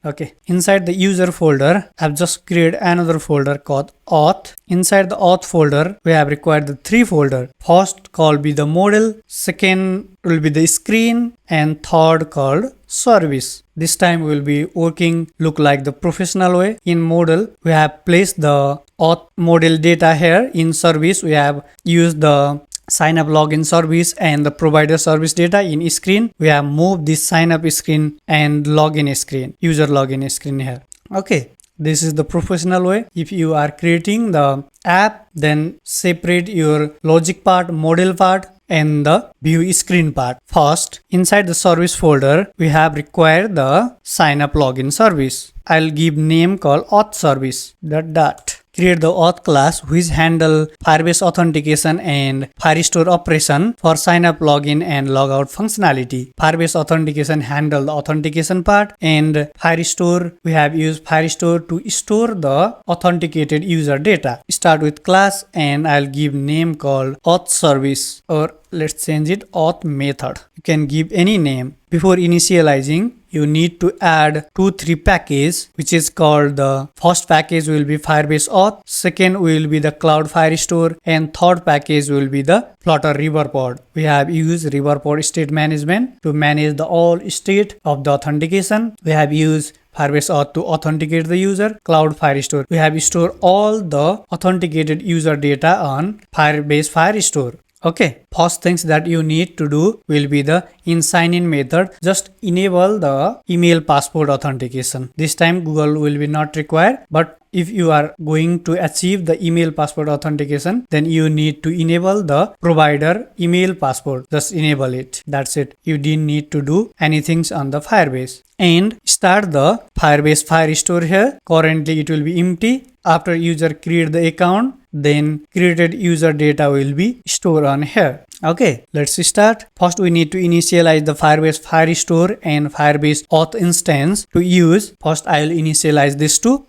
Okay, inside the user folder, I've just created another folder called auth. Inside the auth folder, we have required the 3 folder. First called be the model, second will be the screen, and third called service. This time we will be working look like the professional way. In model, we have placed the auth model data here. In service, we have used the sign up login service and the provider service data. In screen, we have moved this sign up screen and login screen, user login screen here. Okay, this is the professional way. If you are creating the app, then separate your logic part, model part, and the view screen part. First, inside the service folder, we have required the sign up login service. I'll give name called auth service dot. Create the auth class which handle Firebase authentication and Firestore operation for sign up, login, and logout functionality. Firebase authentication handle the authentication part, and Firestore, we have used Firestore to store the authenticated user data. Start with class, and I'll give name called auth service, or let's change it auth method. You can give any name. Before initializing, you need to add 2-3 package, which is called the first package will be Firebase auth, second will be the Cloud Firestore, and third package will be the Flutter Riverpod. We have used Riverpod state management to manage the all state of the authentication. We have used Firebase auth to authenticate the user. Cloud Firestore, we have stored all the authenticated user data on Firebase Firestore. Okay, first things that you need to do will be the in sign in method. Just enable the email passport authentication. This time Google will be not required, but if you are going to achieve the email passport authentication, then you need to enable the provider email passport. Just enable it. That's it. You didn't need to do anything on the Firebase. And start the Firebase Firestore here. Currently it will be empty. After user create the account, then created user data will be stored on here. Okay, let's start. First, we need to initialize the Firebase Firestore and Firebase auth instance to use. First, I will initialize this two.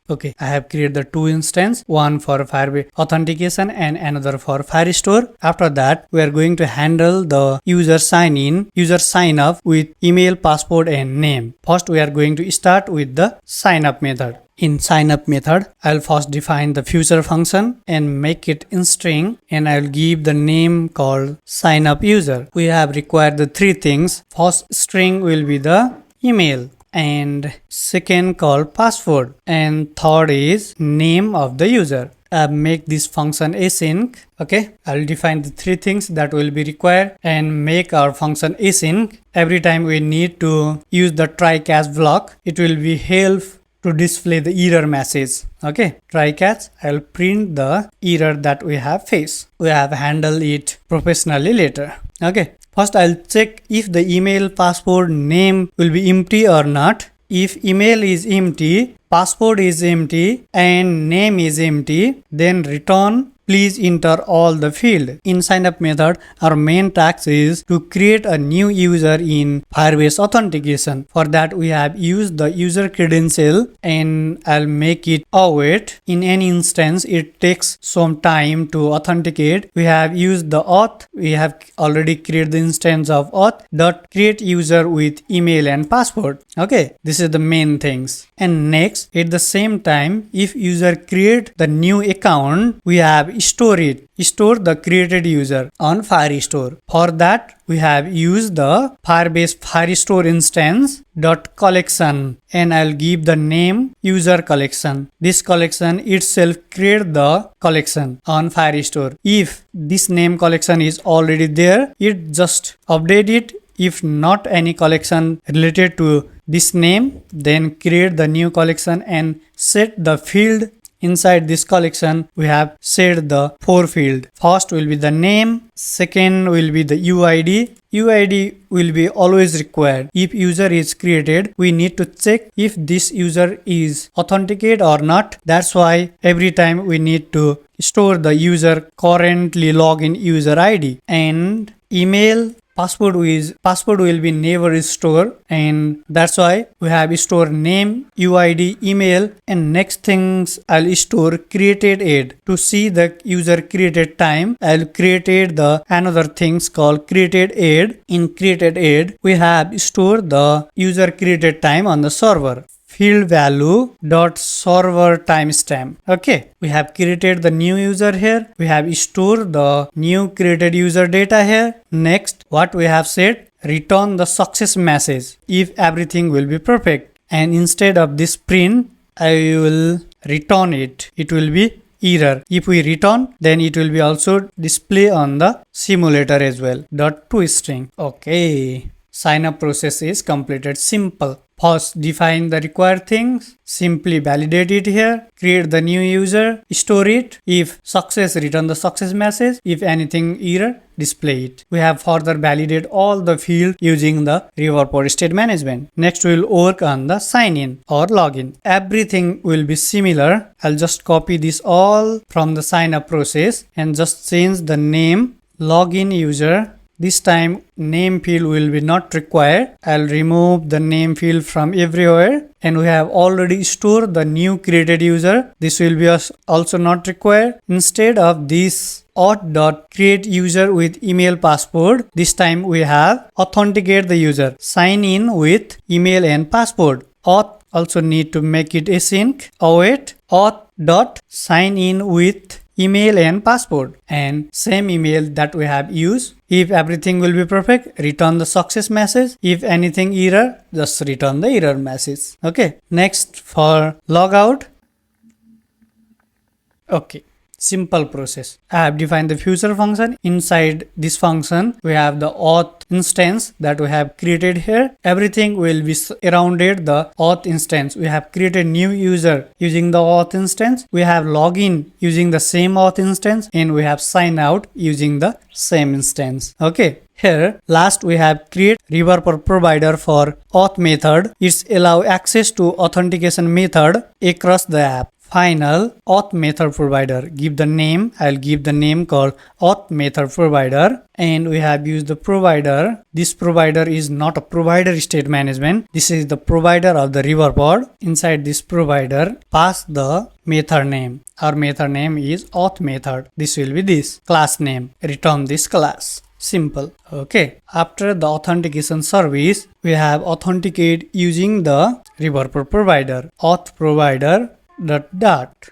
Okay, I have created the 2 instances, one for Firebase authentication and another for Firestore. After that, we are going to handle the user sign up with email, passport, and name. First, we are going to start with the sign up method. In sign up method, I'll first define the future function and make it in string, and I'll give the name called sign up user. We have required the 3 things. First string will be the email, and second called password, and third is name of the user. Make this function async. Okay, I'll define the 3 things that will be required and make our function async. Every time we need to use the try catch block, it will be help to display the error message. Okay, try catch, I'll print the error that we have faced. We have handled it professionally later. Okay, first I'll check if the email, passport, name will be empty or not. If email is empty, passport is empty, and name is empty, then return please enter all the field. In sign up method, our main task is to create a new user in Firebase authentication. For that, we have used the user credential, and I'll make it await. In any instance, it takes some time to authenticate. We have used the auth. We have already created the instance of auth dot create user with email and password. Okay, this is the main things. And next, at the same time, if user create the new account, we have store the created user on Firestore. For that, we have used the Firebase Firestore instance dot collection, and I'll give the name user collection. This collection itself create the collection on Firestore. If this name collection is already there, it just update it. If not any collection related to this name, then create the new collection and set the field. Inside this collection, we have set the 4 fields. First will be the name, second will be the UID. UID will be always required. If user is created, we need to check if this user is authenticated or not. That's why every time we need to store the user currently login user ID. And email password will be never stored, and that's why we have store name, UID, email, and next things I'll store created aid. To see the user created time, I'll created the another things called created aid. In created aid, we have store the user created time on the server. Field value dot server timestamp. Okay, we have created the new user here. We have stored the new created user data here. Next, what we have said, return the success message if everything will be perfect. And instead of this print, I will return it. It will be error. If we return, then it will be also display on the simulator as well. .toString. Okay. Sign up process is completed. Simple. First, define the required things, simply validate it here, create the new user, store it. If success, return the success message. If anything error, display it. We have further validate all the field using the Riverpod state management. Next, we will work on the sign in or login. Everything will be similar. I'll just copy this all from the sign up process and just change the name, login user. This time name field will be not required. I'll remove the name field from everywhere, and we have already stored the new created user. This will be also not required. Instead of this auth.create user with email password, this time we have authenticate the user, sign in with email and password. Auth also need to make it async. Await auth.sign in with email and password, and same email that we have used. If everything will be perfect, return the success message. If anything error, just return the error message. Okay, next for logout. Okay, simple process. I have defined the future function. Inside this function, we have the auth instance that we have created here. Everything will be surrounded the auth instance. We have created new user using the auth instance. We have login using the same auth instance, and we have sign out using the same instance. Okay. Here, last we have create Riverpod provider for auth method. It's allow access to authentication method across the app. Final, auth method provider. Give the name. I'll give the name called auth method provider. And we have used the provider. This provider is not a provider state management. This is the provider of the Riverpod. Inside this provider, pass the method name. Our method name is auth method. This will be this class name. Return this class. Simple. Okay. After the authentication service, we have authenticate using the Riverpod provider. Auth provider dot.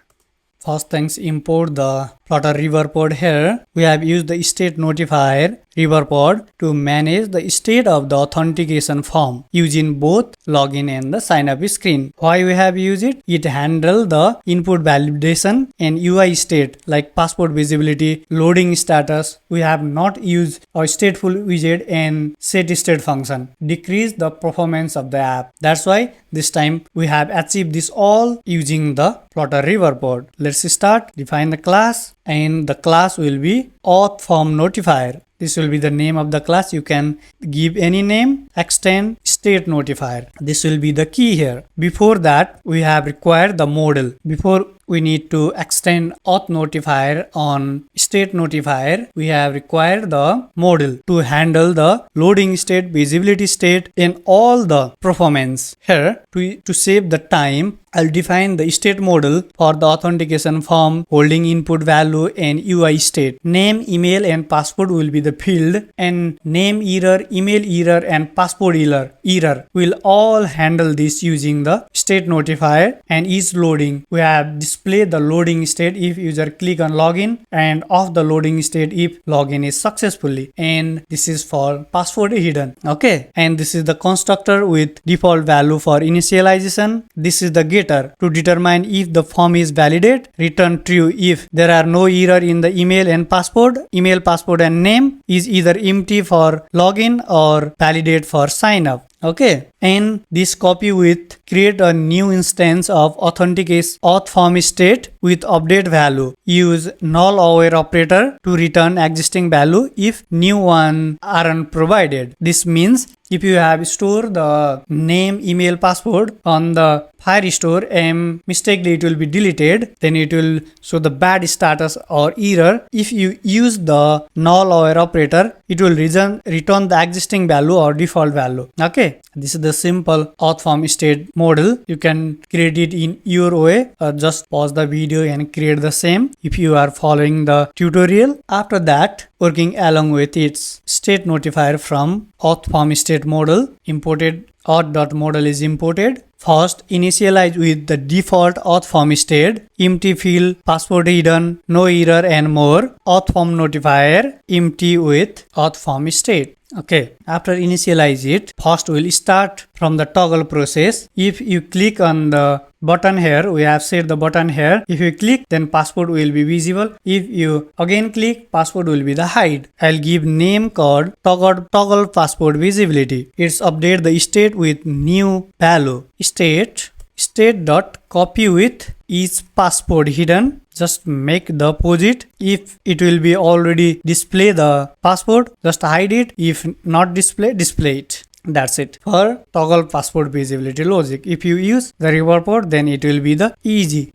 First things, import the Flutter Riverpod here. We have used the state notifier Riverpod to manage the state of the authentication form using both login and the sign up screen. Why we have used it? It handles the input validation and UI state like passport visibility, loading status. We have not used a stateful widget and set state function. Decrease the performance of the app. That's why this time we have achieved this all using the Flutter Riverpod. Let's start. Define the class, and the class will be auth form notifier. This will be the name of the class. You can give any name, extend state notifier. This will be the key here. Before that, we have required the model. Before we need to extend auth notifier on state notifier, we have required the model to handle the loading state, visibility state, and all the performance. Here, to save the time, I'll define the state model for the authentication form holding input value and UI state. Name, email, and password will be the field, and name error, email error, and password error will all handle this using the state notifier. And each loading, we have display the loading state if user click on login, and off the loading state if login is successfully. And this is for password hidden. Okay, and this is the constructor with default value for initialization. This is the getter to determine if the form is valid. Return true if there are no error in the email and password. Email, password, and name is either empty for login or validate for sign up. Okay, and this copy with create a new instance of authentication auth form state with update value. Use null aware operator to return existing value if new one aren't provided. This means If you have stored the name, email, password on the Firestore and mistakenly it will be deleted, then it will show the bad status or error. If you use the null or operator, it will return the existing value or default value. Okay, this is the simple auth form state model. You can create it in your way. Just pause the video and create the same if you are following the tutorial. After that, working along with its state notifier from auth form state model, imported auth.model is imported. First, initialize with the default auth form state, empty field, password hidden, no error and more. Auth form notifier, empty with auth form state. Okay, after initialize it, first we'll start from the toggle process. If you click on the button here, we have set the button here. If you click, then password will be visible. If you again click, password will be the hide. I'll give name called toggle password visibility. It's update the state with new value. State dot copy with each password hidden. Just make the opposite. If it will be already display the password, just hide it. If not display it. That's it for toggle password visibility logic. If you use the Riverpod, then it will be the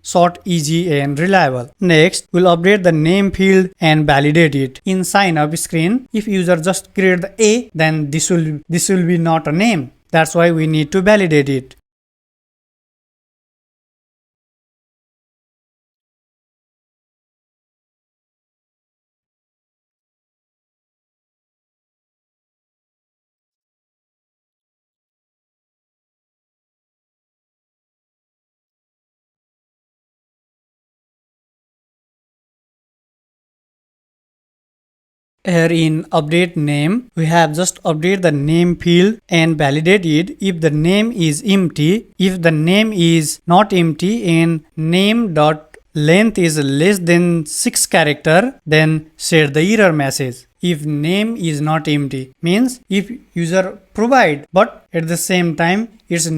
short, easy and reliable. Next, we'll update the name field and validate it. In sign up screen, if user just create the A, then this will be not a name. That's why we need to validate it. Here in update name, we have just update the name field and validate it if the name is empty. If the name is not empty and name dot length is less than 6 character, then share the error message. If name is not empty, means if user provide, but at the same time its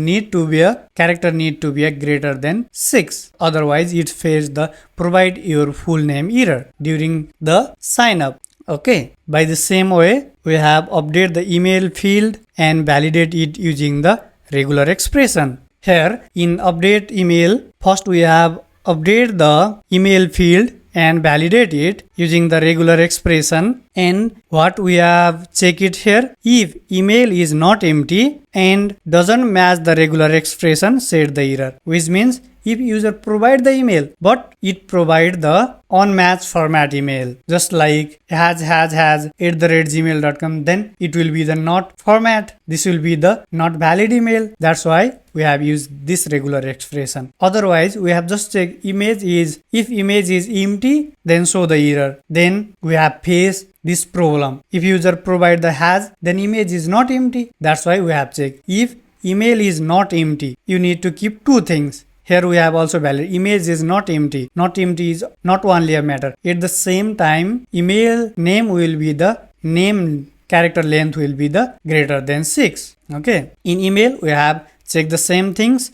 character need to be a greater than 6. Otherwise it fails the provide your full name error during the sign up. Okay, by the same way, we have update the email field and validate it using the regular expression. Here in update email, first we have update the email field and validate it using the regular expression. And what we have check it here, if email is not empty and doesn't match the regular expression, set the error, which means if user provide the email but it provide the unmatched format email, just like has @gmail.com, then it will be the not format. This will be the not valid email. That's why we have used this regular expression. Otherwise, we have just checked if image is empty, then show the error. Then we have faced this problem. If user provide the has, then image is not empty. That's why we have checked. If email is not empty, you need to keep two things. Here we have also valid. Image is not empty. Not empty is not only a matter. At the same time, email name will be the name character length will be the greater than 6. Okay. In email, we have check the same things.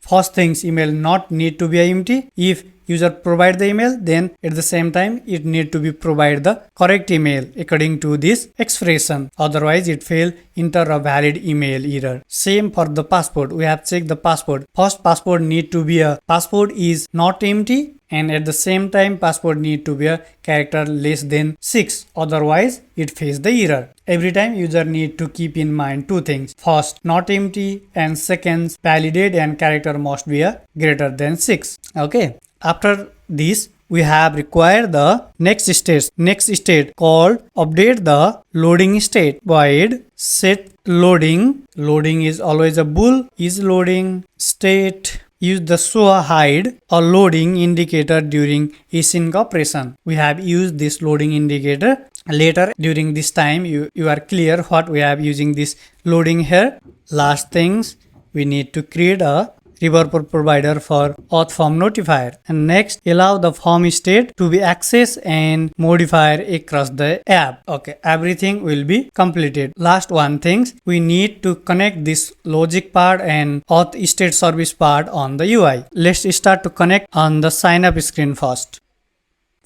First things, email not need to be empty. If user provide the email, then at the same time it need to be provide the correct email according to this expression. Otherwise it fail enter a valid email error. Same for the password. We have checked the password. First password need to be a password is not empty, and at the same time password need to be a character less than 6. Otherwise it faces the error. Every time user need to keep in mind two things. First, not empty, and second, validate and character must be a greater than 6. Okay. After this, we have required the next state called update the loading state. Void set loading. Loading is always a bool. Is loading state. Use the show hide or loading indicator during async operation. We have used this loading indicator. Later during this time you are clear what we have using this loading here. Last things, we need to create a Riverpod provider for auth form notifier, and next allow the form state to be accessed and modifier across the app. Okay, everything will be completed. Last one things, we need to connect this logic part and auth state service part on the UI. Let's start to connect on the sign up screen first.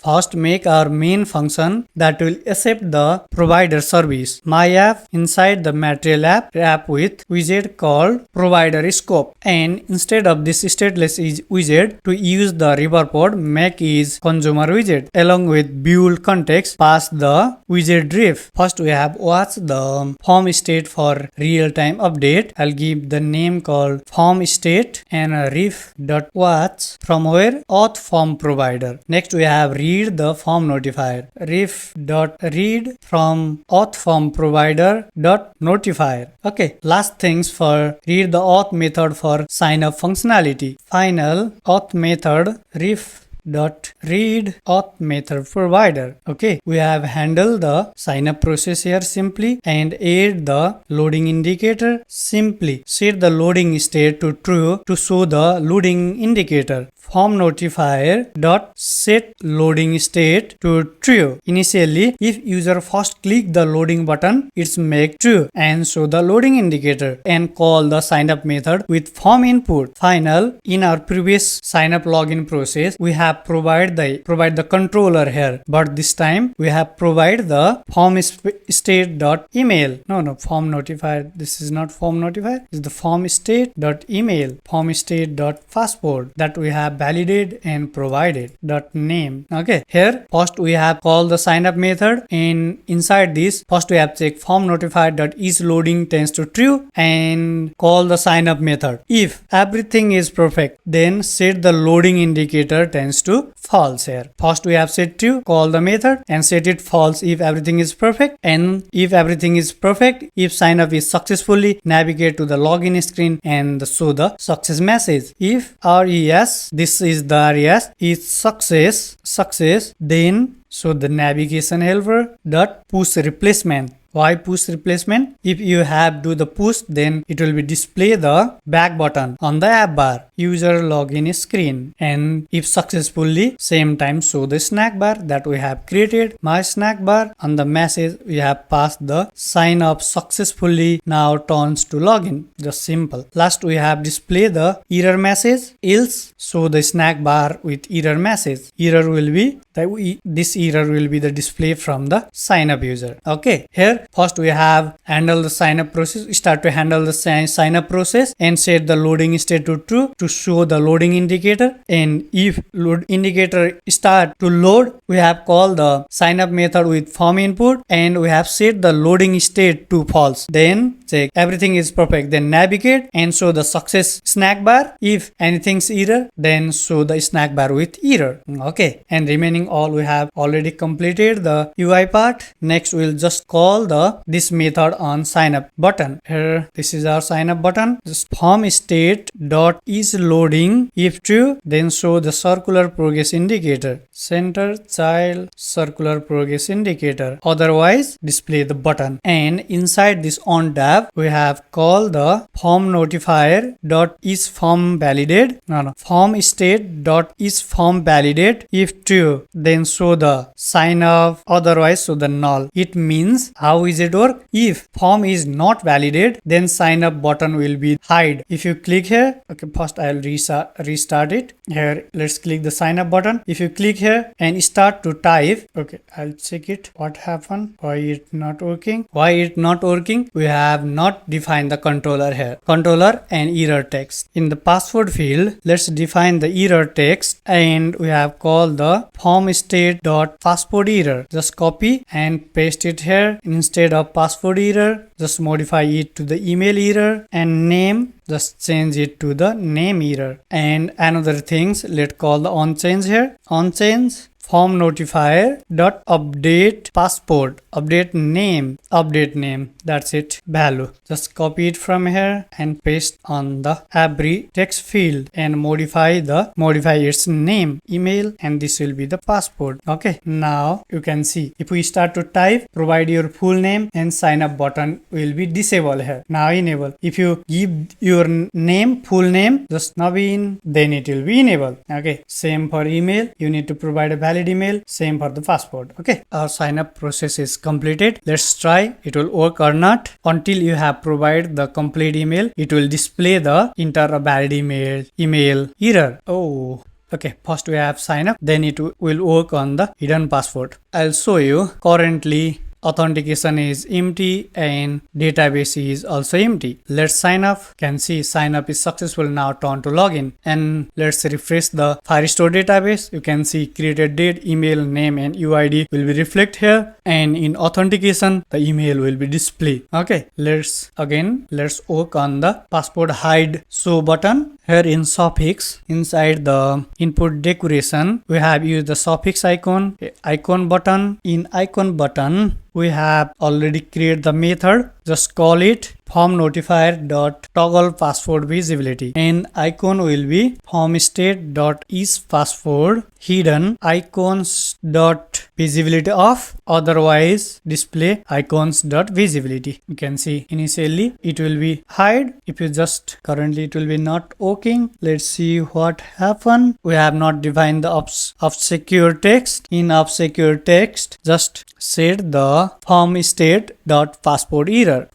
First, make our main function that will accept the provider service. My app inside the material app with widget called provider scope. And instead of this stateless widget, to use the Riverpod, make is consumer widget. Along with build context, pass the widget div. First, we have watch the form state for real-time update. I'll give the name called form state and ref.watch from where auth form provider. Next, we have read the form notifier. Ref.read from auth form provider dot notifier. Okay, last things for read the auth method for sign up functionality. Final auth method ref.read auth method provider. Okay, we have handled the sign up process here simply and add the loading indicator. Simply set the loading state to true to show the loading indicator. Form notifier dot set loading state to true. Initially, if user first click the loading button, it's make true and show the loading indicator and call the sign up method with form input. Final, in our previous sign up login process, we have provide the controller here, but this time we have provide the form state dot email. No, form notifier. This is not form notifier. It's the form state dot email, form state dot passport that we have validated and provided dot name. Okay, here first we have called the sign up method, and inside this first we have check form notifier dot is loading tends to true and call the sign up method. If everything is perfect, then set the loading indicator tends to false. Here first we have set true, call the method and set it false if everything is perfect, and if everything is perfect, if sign up is successfully, navigate to the login screen and show the success message. If RES, this is the RES, is success, then show the navigation helper dot push replacement. Why push replacement? If you have do the push, then it will be display the back button on the app bar, user login screen, and if successfully, same time show the snack bar that we have created. My snack bar on the message we have passed the sign up successfully, now turns to login. Just simple. Last we have display the error message, else show the snack bar with error message. Error will be this error will be the display from the sign up user. Okay, here first we have handle the sign up process. We start to handle the sign up process and set the loading state to true to show the loading indicator, and if load indicator start to load, we have called the sign up method with form input and we have set the loading state to false. Then check everything is perfect, then navigate and show the success snack bar. If anything's error, then show the snack bar with error. Okay, and remaining all we have already completed the UI part. Next we'll just call this method on sign up button. Here this is our sign up button. Just form state dot is loading. If true, then show the circular progress indicator. Center child circular progress indicator. Otherwise display the button. And inside this on tab we have called the form notifier dot is form validate. Form state dot is form validate. If true, then show the sign up, otherwise show the null. It means how is it work? If form is not validate, then sign up button will be hide. If you click here, okay, first I'll restart it. Here let's click the sign up button. If you click here and start to type, okay, I'll check it what happened, why it not working. We have not defined the controller here, controller and error text. In the password field, let's define the error text and we have called the form state dot passport error. Just copy and paste it here. Instead of password error, just modify it to the email error, and name just change it to the name error. And another things, let's call the on change here. On change form notifier dot update passport, update name, that's it, value. Just copy it from here and paste on the every text field and modify its name, email, and this will be the passport. Okay, now you can see if we start to type, provide your full name and sign up button will be disabled here. Now enable. If you give your name, full name, just Naveen, then it will be enabled. Okay, same for email, you need to provide a valid email, same for the passport. Okay, our sign up process is completed. Let's try it will work or not. Until you have provided the complete email, it will display the enter a valid email error. Oh, Okay, first we have sign up, then it will work on the hidden password. I'll show you. Currently authentication is empty and database is also empty. Let's sign up. Can see sign up is successful. Now turn to login and let's refresh the Firestore database. You can see created date, email, name and UID will be reflect here, and in authentication the email will be display. Okay, let's work on the passport hide show button. Here in suffix, inside the input decoration, we have used the suffix icon button. In icon button, we have already created the method. Just call it form notifier dot toggle password visibility, and icon will be form state dot is password hidden icons dot visibility off, otherwise display icons dot visibility. You can see initially it will be hide. If you just currently it will be not working. Let's see what happened. We have not defined the of secure text. In of secure text, just set the form state dot passport error.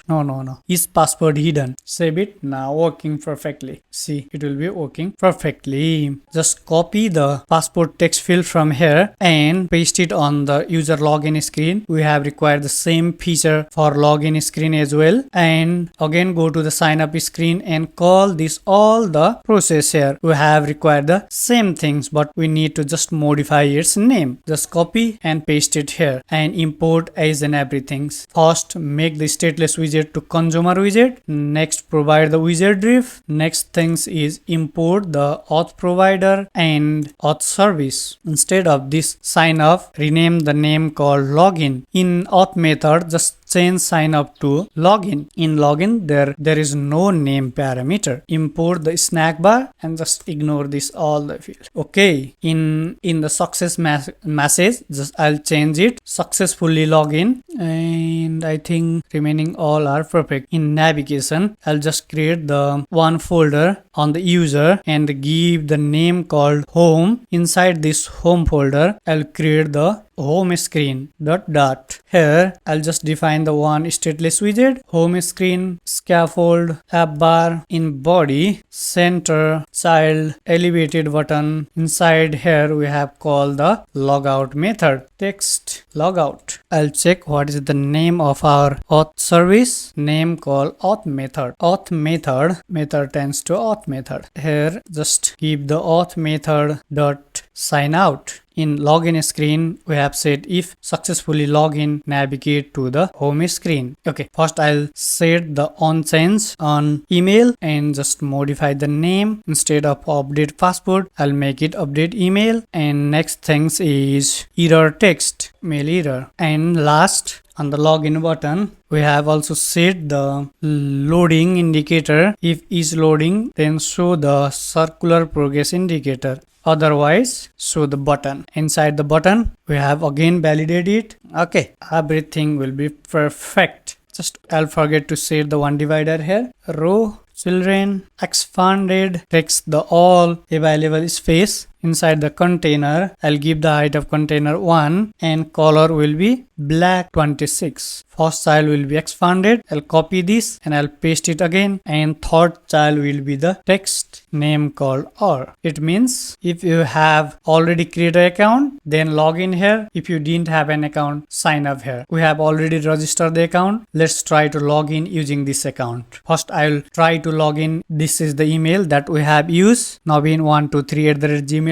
No, is password hidden. Save it. Now working perfectly. See, it will be working perfectly. Just copy the passport text field from here and paste it on the user login screen. We have required the same feature for login screen as well, and again go to the sign up screen and call this all the process here. We have required the same things, but we need to just modify its name. Just copy and paste it here and import as and everything. First, make the stateless widget to consumer widget. Next, provide the widget div. Next things is import the auth provider and auth service. Instead of this sign up, rename the name called login. In auth method, just change sign up to login. In login, there is no name parameter. Import the snack bar and just ignore this all the field. Okay, in the success message, just I'll change it successfully login, and I think remaining all are perfect. In navigation, I'll just create the one folder on the user and give the name called home. Inside this home folder, I'll create the home screen dot. Here I'll just define the one stateless widget, home screen, scaffold, app bar. In body, center, child, elevated button. Inside here we have called the logout method, text logout. I'll check what is the name of our auth service. Name called auth method. Auth method tends to auth method. Here just keep the auth method dot sign out. In login screen, we have said if successfully login, navigate to the home screen. Okay, first I'll set the on change on email and just modify the name. Instead of update password, I'll make it update email. And next things is error text, mail error. And last, on the login button, we have also set the loading indicator. If is loading, then show the circular progress indicator. Otherwise, show the button. Inside the button, we have again validated it. Okay, everything will be perfect. Just I'll forget to set the one divider here. Row, children, expanded, text the all available space. Inside the container, I'll give the height of container 1 and color will be black 26. First child will be expanded. I'll copy this and I'll paste it again, and third child will be the text name called or. It means if you have already created an account, then log in here. If you didn't have an account, sign up here. We have already registered the account. Let's try to log in using this account. First, I'll try to log in. This is the email that we have used, naveen123@gmail.com.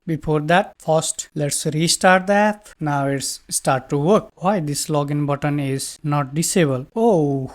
Before that, first let's restart the app. Now it's start to work. Why this login button is not disabled? Oh,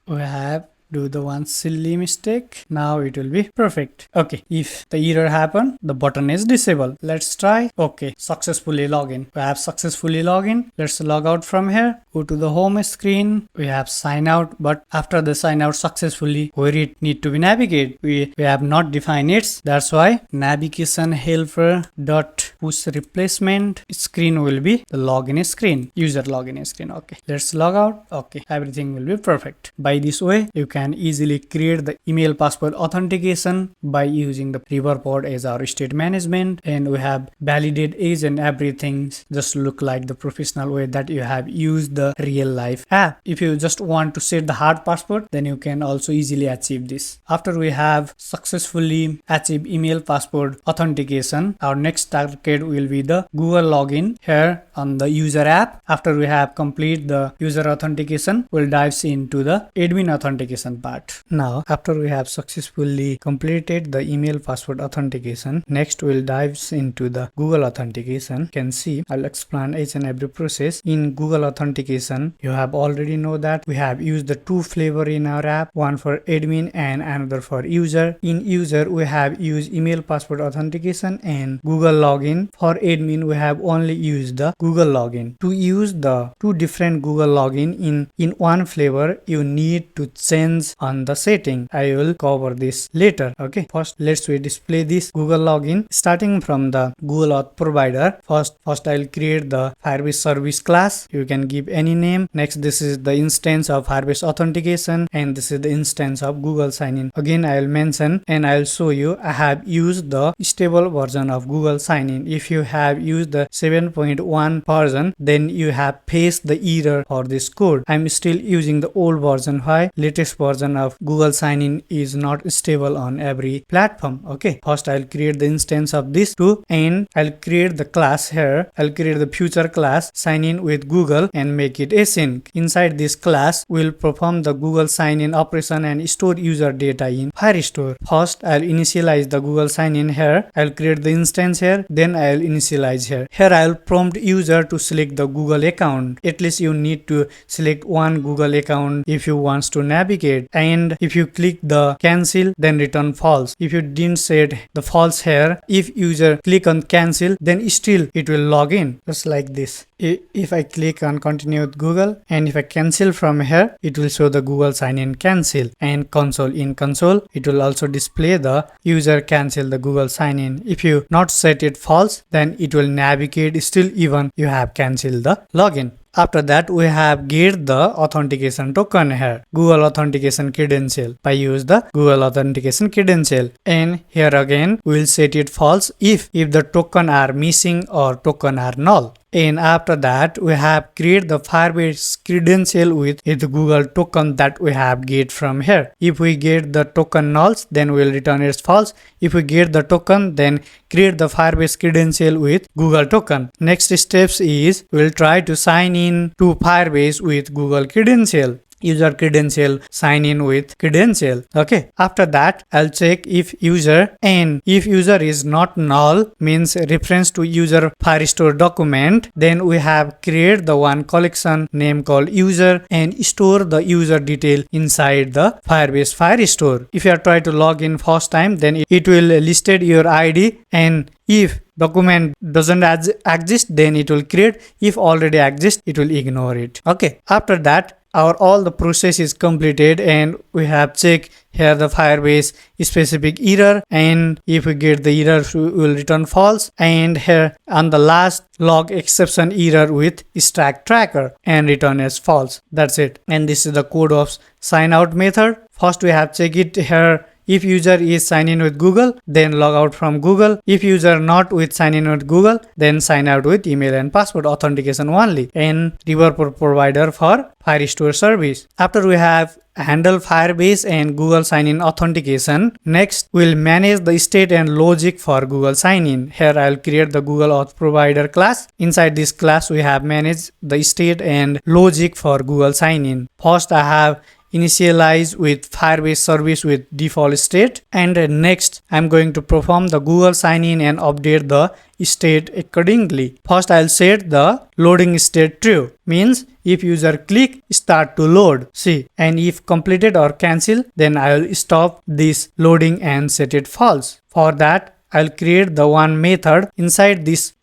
we have do the one silly mistake. Now it will be perfect. Okay, if the error happen, the button is disabled. Let's try. Okay, successfully login. We have successfully login. Let's log out from here. Go to the home screen. We have sign out, but after the sign out successfully, where it need to be navigate, we have not defined it. That's why navigation helper dot push replacement screen will be the login screen, user login screen. Okay, let's log out. Okay, everything will be perfect. By this way, you can can easily create the email password authentication by using the Riverpod as our state management, and we have validate age and everything just look like the professional way that you have used the real life app. If you just want to set the hard password, then you can also easily achieve this. After we have successfully achieved email password authentication, our next target will be the Google login here on the user app. After we have complete the user authentication, we'll dive into the admin authentication part. Now, after we have successfully completed the email password authentication, next we'll dive into the Google authentication. You can see I'll explain each and every process. In Google authentication, you have already know that we have used the two flavor in our app, one for admin and another for user. In user, we have used email password authentication and Google login. For admin, we have only used the Google login. To use the two different Google login in one flavor, you need to change on the setting. I will cover this later. Okay, first let's display this Google login. Starting from the Google Auth provider, first I'll create the Firebase service class. You can give any name. Next, this is the instance of Firebase authentication, and this is the instance of Google sign-in. Again, I will mention and I will show you I have used the stable version of Google sign-in. If you have used the 7.1 version, then you have faced the error for this code. I'm still using the old version. Why? Latest version of Google sign-in is not stable on every platform. Okay, first I'll create the instance of this too, and I'll create the class here. I'll create the future class sign in with Google and make it async. Inside this class, we'll perform the Google sign-in operation and store user data in Firestore. First, I'll initialize the Google sign-in here. I'll create the instance here. Then I'll initialize here. Here I'll prompt user to select the Google account. At least you need to select one Google account if you want to navigate. And if you click the cancel, then return false. If you didn't set the false here, if user click on cancel, then still it will log in just like this. If I click on continue with Google and if I cancel from here, it will show the Google sign-in cancel, and console. In console, it will also display the user cancel the Google sign-in. If you not set it false, then it will navigate still even you have cancelled the login. After that, we have get the authentication token here, Google authentication credential. By use the Google authentication credential, and here again we will set it false if the token are missing or token are null. And after that, we have create the Firebase credential with the Google token that we have get from here. If we get the token nulls, then we will return it false. If we get the token, then create the Firebase credential with Google token. Next steps is we will try to sign in to Firebase with Google credential. User credential, sign in with credential. Okay, after that I'll check if user, and if user is not null, means reference to user Firestore document, then we have create the one collection name called user and store the user detail inside the Firebase Firestore. If you are trying to log in first time, then it will listed your ID, and if document doesn't exist, then it will create. If already exists, it will ignore it. Okay, after that all the process is completed, and we have checked here the Firebase specific error, and if we get the error, we will return false. And here on the last, log exception error with stack tracker and return as false. That's it. And this is the code of sign out method. First we have check it here. If user is sign in with Google, then log out from Google. If user not with sign in with Google, then sign out with email and password authentication only, and Riverpod provider for Firestore service. After we have handle Firebase and Google sign-in authentication, next we'll manage the state and logic for Google sign-in. Here I'll create the Google Auth provider class. Inside this class, we have managed the state and logic for Google sign-in. First, I have initialize with Firebase service with default state, and next I'm going to perform the Google sign-in and update the state accordingly. First I'll set the loading state true, means if user click start to load, see, and if completed or cancel, then I will stop this loading and set it false. For that I'll create the one method. Inside this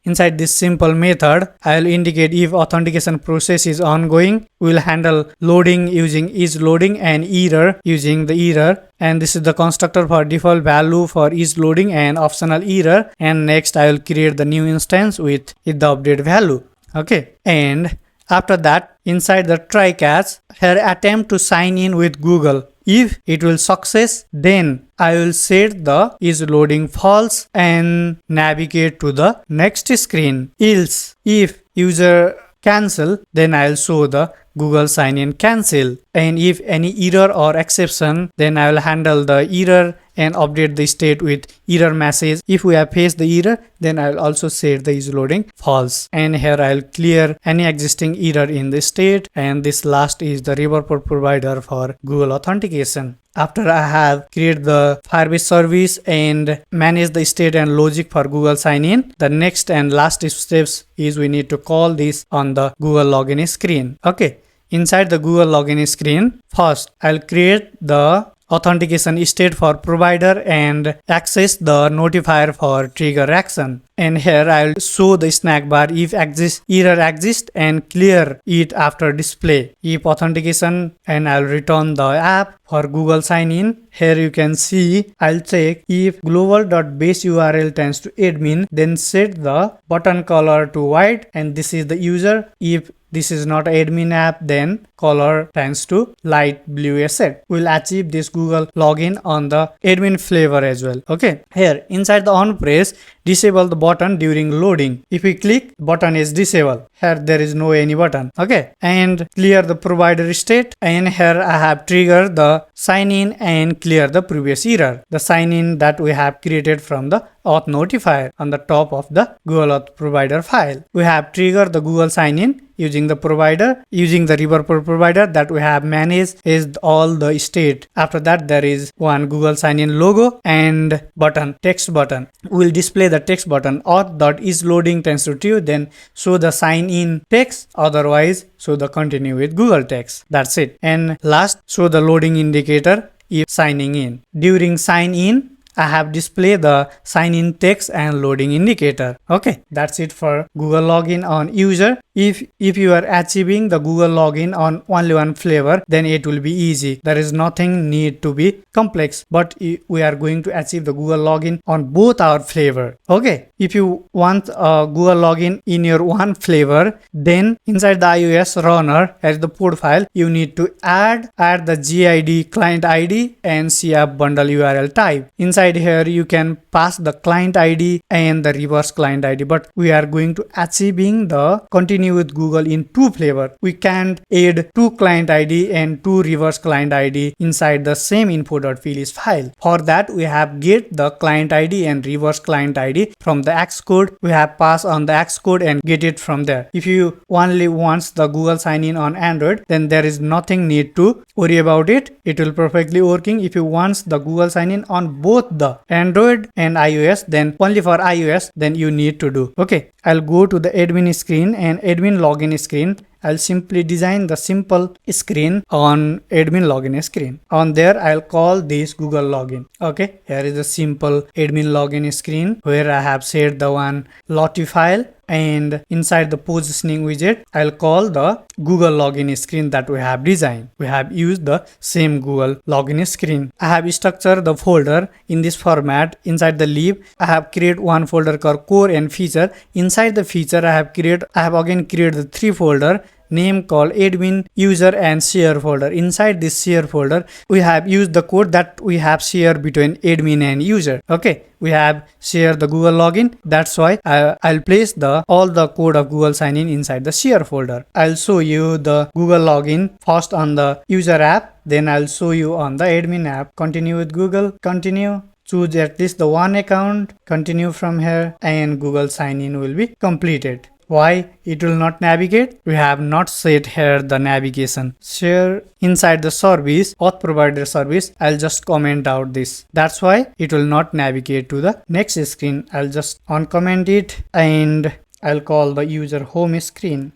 simple method, I'll indicate if authentication process is ongoing. We'll handle loading using isLoading and error using the error. And this is the constructor for default value for isLoading and optional error. And next I will create the new instance with the update value. Okay. And after that, inside the try catch, here attempt to sign in with Google. If it will success, then I will set the is loading false and navigate to the next screen. Else, if user cancel, then I'll show the Google sign in cancel. And if any error or exception, then I will handle the error and update the state with error message. If we have faced the error, then I'll also set the is loading false. And here I'll clear any existing error in the state. And this last is the Riverpod provider for Google authentication. After I have created the Firebase service and manage the state and logic for Google sign-in, the next and last steps is we need to call this on the Google login screen. Okay, inside the Google login screen, first I'll create the authentication state for provider and access the notifier for trigger action. And here I'll show the snack bar if error exists and clear it after display. If authentication, and I'll return the app for Google sign in. Here you can see I'll check if global.base URL tends to admin, then set the button color to white, and this is the user. If this is not admin app, then color tends to light blue asset. We'll achieve this Google login on the admin flavor as well. Okay, here inside the on press, disable the button during loading. If we click, button is disabled. Here there is no any button. Okay, and clear the provider state. And here I have triggered the sign in and clear the previous error. The sign in that we have created from the auth notifier on the top of the Google Auth provider file. We have triggered the Google sign in using the provider, using the Riverpod provider that we have managed is all the state. After that, there is one Google sign in logo and button, text button. We'll display the text button. Auth.isLoading tends to true, then show the sign in text, otherwise show the continue with Google text. That's it. And last, show the loading indicator if signing in. During sign in, I have displayed the sign in text and loading indicator. Okay, that's it for Google login on user. If you are achieving the Google login on only one flavor, then it will be easy. There is nothing need to be complex, but we are going to achieve the Google login on both our flavor. Okay, if you want a Google login in your one flavor, then inside the iOS runner as the pod file, you need to add the GID client ID and CF bundle URL type. Inside here, you can pass the client ID and the reverse client ID, but we are going to achieving the continue with Google in two flavor. We can't add two client ID and two reverse client ID inside the same info.plist file. For that, we have get the client ID and reverse client ID from the Xcode. We have pass on the Xcode and get it from there. If you only wants the Google sign in on Android, then there is nothing need to worry about it. It will perfectly working. If you wants the Google sign in on both the Android and iOS, then only for iOS, then you need to do. Okay, I'll go to the admin screen and admin login screen. I'll simply design the simple screen on admin login screen. On there, I'll call this Google login. Okay, here is a simple admin login screen where I have set the one lottie file, and inside the positioning widget, I'll call the Google login screen that we have designed. We have used the same Google login screen. I have structured the folder in this format. Inside the lib, I have created one folder called core and feature. Inside the feature, I have again created the three folder name called admin, user and share folder. Inside this share folder, we have used the code that we have shared between admin and user. Okay, we have shared the Google login. That's why I'll place all the code of Google sign in inside the share folder. I'll show you the Google login first on the user app, then I'll show you on the admin app. Continue with Google, continue. Choose at least the one account, continue from here, and Google sign in will be completed. Why it will not navigate? We have not set here the navigation. Share inside the service, auth provider service, I'll just comment out this. That's why it will not navigate to the next screen. I'll just uncomment it and I'll call the user home screen,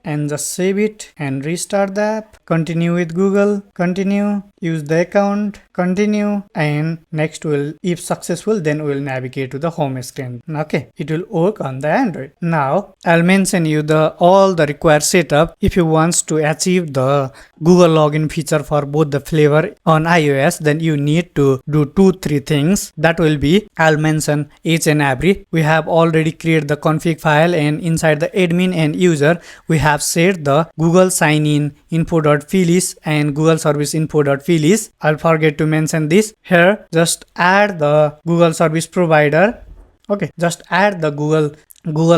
and just save it and restart the app. Continue with Google, continue, use the account, continue, and next will, if successful, then we'll navigate to the home screen. Okay, it will work on the Android. Now I'll mention you all the required setup. If you want to achieve the Google login feature for both the flavor on iOS, then you need to do 2-3 things. That will be, I'll mention each and every. We have already created the config file, and inside the admin and user, we have have set the Google sign in info.filis and Google service info.filis. I'll forget to mention this here. Just add the Google service provider. Okay, just add the Google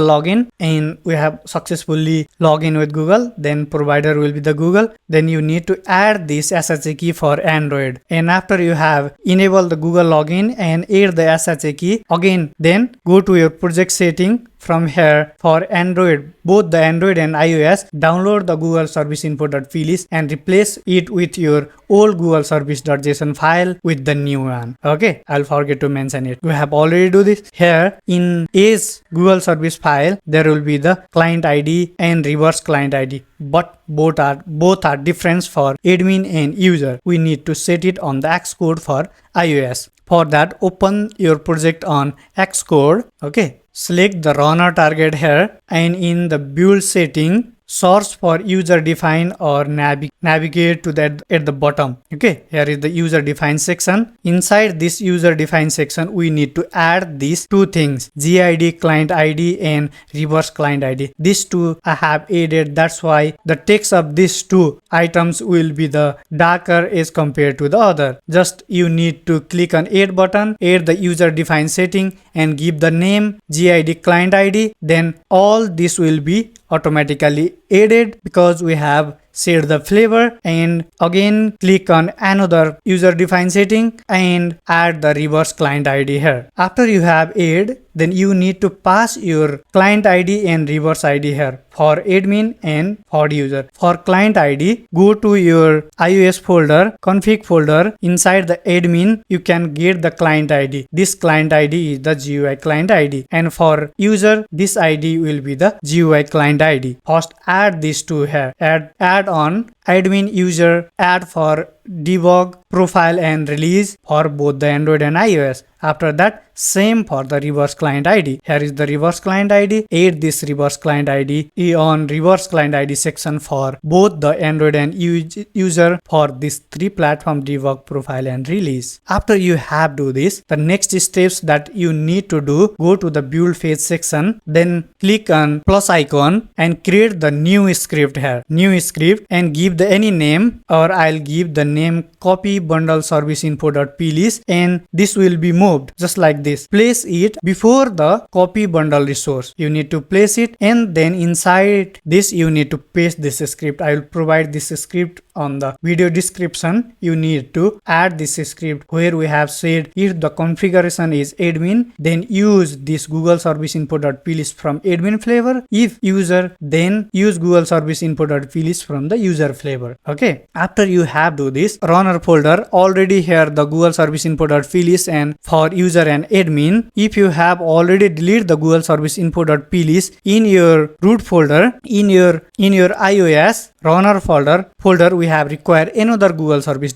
login, and we have successfully logged in with Google. Then provider will be the Google. Then you need to add this SSH key for Android, and after you have enabled the Google login and add the SSH key again, then go to your project setting. From here, for Android, both the Android and iOS, download the Google Service Info.filis and replace it with your old Google Service.json file with the new one. Okay, I'll forget to mention it. We have already do this. Here in A's Google Service file, there will be the client ID and reverse client ID, but both are different for admin and user. We need to set it on the Xcode for iOS. For that, open your project on Xcode. Okay. Select the runner target here, and in the build setting, search for user defined or navigate to that at the bottom. Okay, here is the user defined section. Inside this user defined section, we need to add these two things: GID client ID and reverse client ID. These two I have added. That's why the text of these two items will be the darker as compared to the other. Just you need to click on add button, add the user defined setting and give the name GID client ID. Then all this will be automatically added because we have set the flavor. And again click on another user defined setting and add the reverse client ID here. After you have added, then you need to pass your client ID and reverse ID here for admin and for user. For client ID, go to your iOS folder, config folder. Inside the admin, you can get the client ID. This client ID is the GUI client ID, and for user, this ID will be the GUI client ID. First add these two here. Add on admin, user, add for debug, profile and release for both the Android and iOS. After that, same for the reverse client ID. Here is the reverse client ID. Add this reverse client ID on reverse client ID section for both the Android and user for this three platform: debug, profile and release. After you have do this, the next steps that you need to do, go to the build phase section, then click on plus icon and create the new script here. New script, and give the any name, or I'll give the name copy bundle service info.plist, and this will be moved just like this. Place it before the copy bundle resource. You need to place it, and then inside this you need to paste this script. I will provide this script on the video description. You need to add this script where we have said if the configuration is admin, then use this Google Service Info.plist from admin flavor. If user, then use Google Service Info.plist from the user flavor. Okay. After you have do this, runner folder already here the Google Service Info.plist and for user and admin. If you have already deleted the Google Service Info.plist in your root folder, in your iOS runner folder we have required another Google Service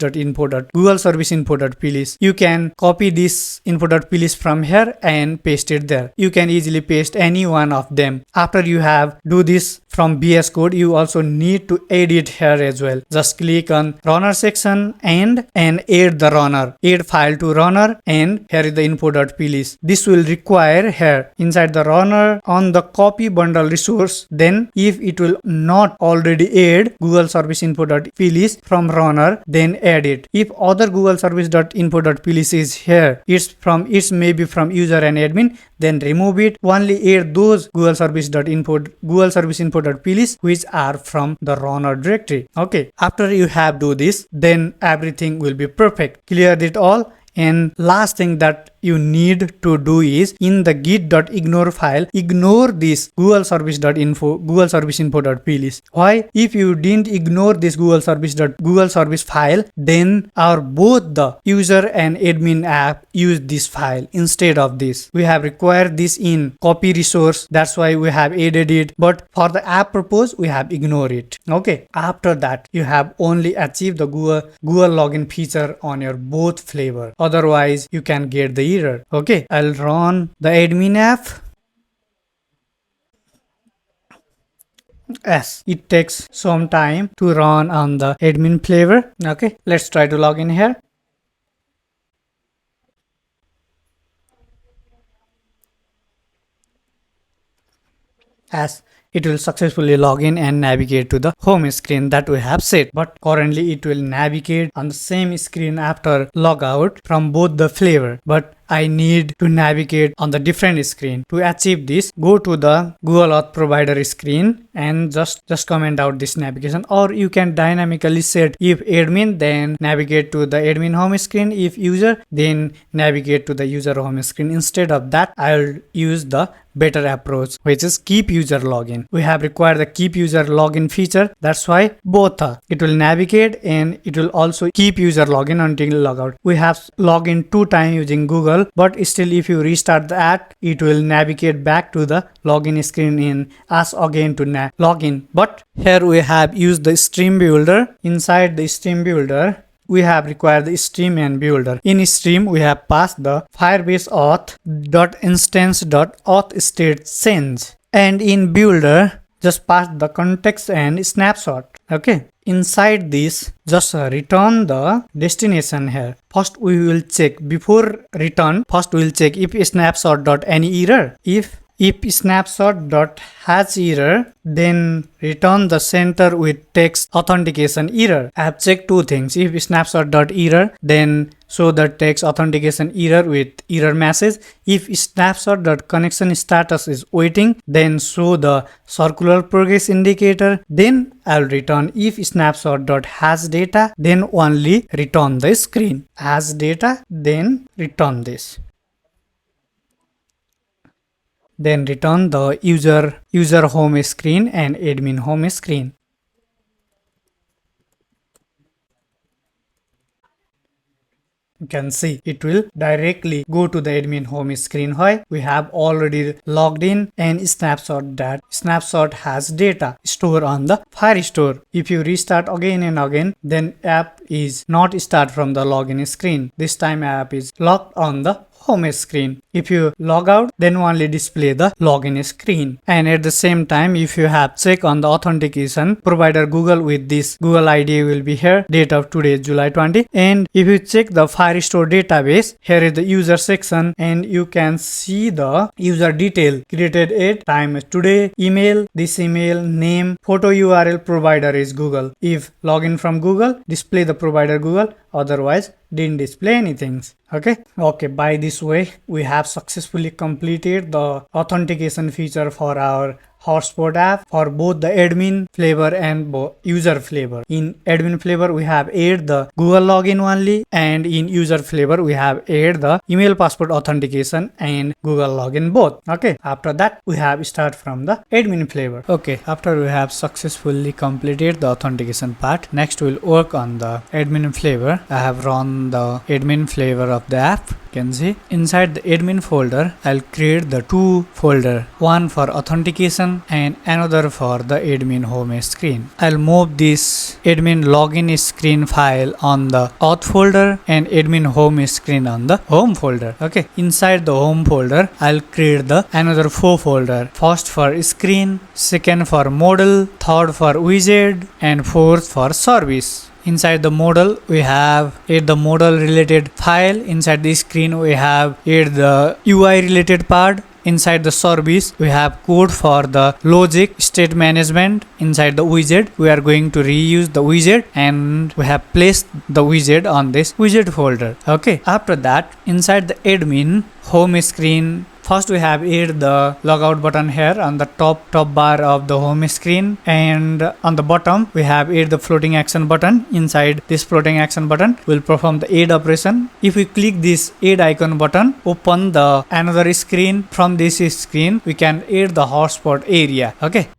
Info.plist. You can copy this info.plist from here and paste it there. You can easily paste any one of them. After you have do this from VS Code, you also need to edit here as well. Just click on runner section and add the runner, add file to runner, and here is the info.plist. This will require here inside the runner on the copy bundle resource. Then if it will not already add Google Service Info.plist from runner, then add it. If other Google Service.info.plist is here, it's maybe from user and admin, then remove it. Only add those Google Service Info.plist which are from the runner directory. Okay. After you have do this, then everything will be perfect. Clear it all. And last thing that you need to do is in the git.ignore file, ignore this Google Service Info.plist. Why? If you didn't ignore this Google Service file, then our both the user and admin app use this file instead of this. We have required this in copy resource. That's why we have added it. But for the app purpose, we have ignored it. Okay. After that, you have only achieved the Google login feature on your both flavor. Otherwise, you can get the error. Okay, I'll run the admin app. Yes, it takes some time to run on the admin flavor. Okay, let's try to log in here. As it will successfully log in and navigate to the home screen that we have set. But currently it will navigate on the same screen after logout from both the flavor, but I need to navigate on the different screen. To achieve this, go to the Google Auth provider screen and just comment out this navigation, or you can dynamically set if admin, then navigate to the admin home screen, if user, then navigate to the user home screen. Instead of that, I'll use the better approach, which is keep user login. We have required the keep user login feature. That's why both are. It will navigate and it will also keep user login until logout. We have login 2 times using Google, but still if you restart that, it will navigate back to the login screen and ask again to login. But here we have used the stream builder. Inside the stream builder, we have required the stream and builder. In stream, we have passed the Firebase auth.instance.auth state change, and in builder just pass the context and snapshot. Okay, inside this just return the destination here. First we will check, before return, first we will check if snapshot.any error. If snapshot.has error, then return the center with text authentication error. I have checked 2 things. If snapshot.error, then show the text authentication error with error message. If snapshot.connection status is waiting, then show the circular progress indicator. Then I'll return if snapshot.has data, then only return the screen. Has data, then return this. Then return the user home screen and admin home screen. You can see it will directly go to the admin home screen where we have already logged in, and snapshot has data stored on the Firestore. If you restart again and again, then app is not start from the login screen. This time app is locked on the home screen. If you log out, then only display the login screen. And at the same time, if you have check on the authentication provider Google with this Google ID will be here, date of today July 20. And if you check the Firestore database, here is the user section and you can see the user detail created at time today, email, this email, name, photo URL, provider is Google. If login from Google, display the provider Google, otherwise didn't display anything. Okay, by this way we have successfully completed the authentication feature for our Hotspot app for both the admin flavor and user flavor. In admin flavor we have added the Google login only, and in user flavor we have added the email passport authentication and Google login both. Okay, after that we have start from the admin flavor. Okay, after we have successfully completed the authentication part, next we'll work on the admin flavor. I have run the admin flavor of the app. You can see inside the admin folder I'll create the 2 folder, one for authentication and another for the admin home screen. I'll move this admin login screen file on the auth folder and admin home screen on the home folder. Okay, inside the home folder I'll create the another 4 folder, first for screen, second for model, third for widget, and fourth for service. Inside the model we have the model related file. Inside the screen we have the UI related part. Inside the service we have code for the logic state management. Inside the widget we are going to reuse the widget and we have placed the widget on this widget folder. Okay, after that inside the admin home screen, first we have added the logout button here on the top bar of the home screen, and on the bottom we have added the floating action button. Inside this floating action button will perform the add operation. If we click this add icon button, open the another screen. From this screen we can add the hotspot area. Okay,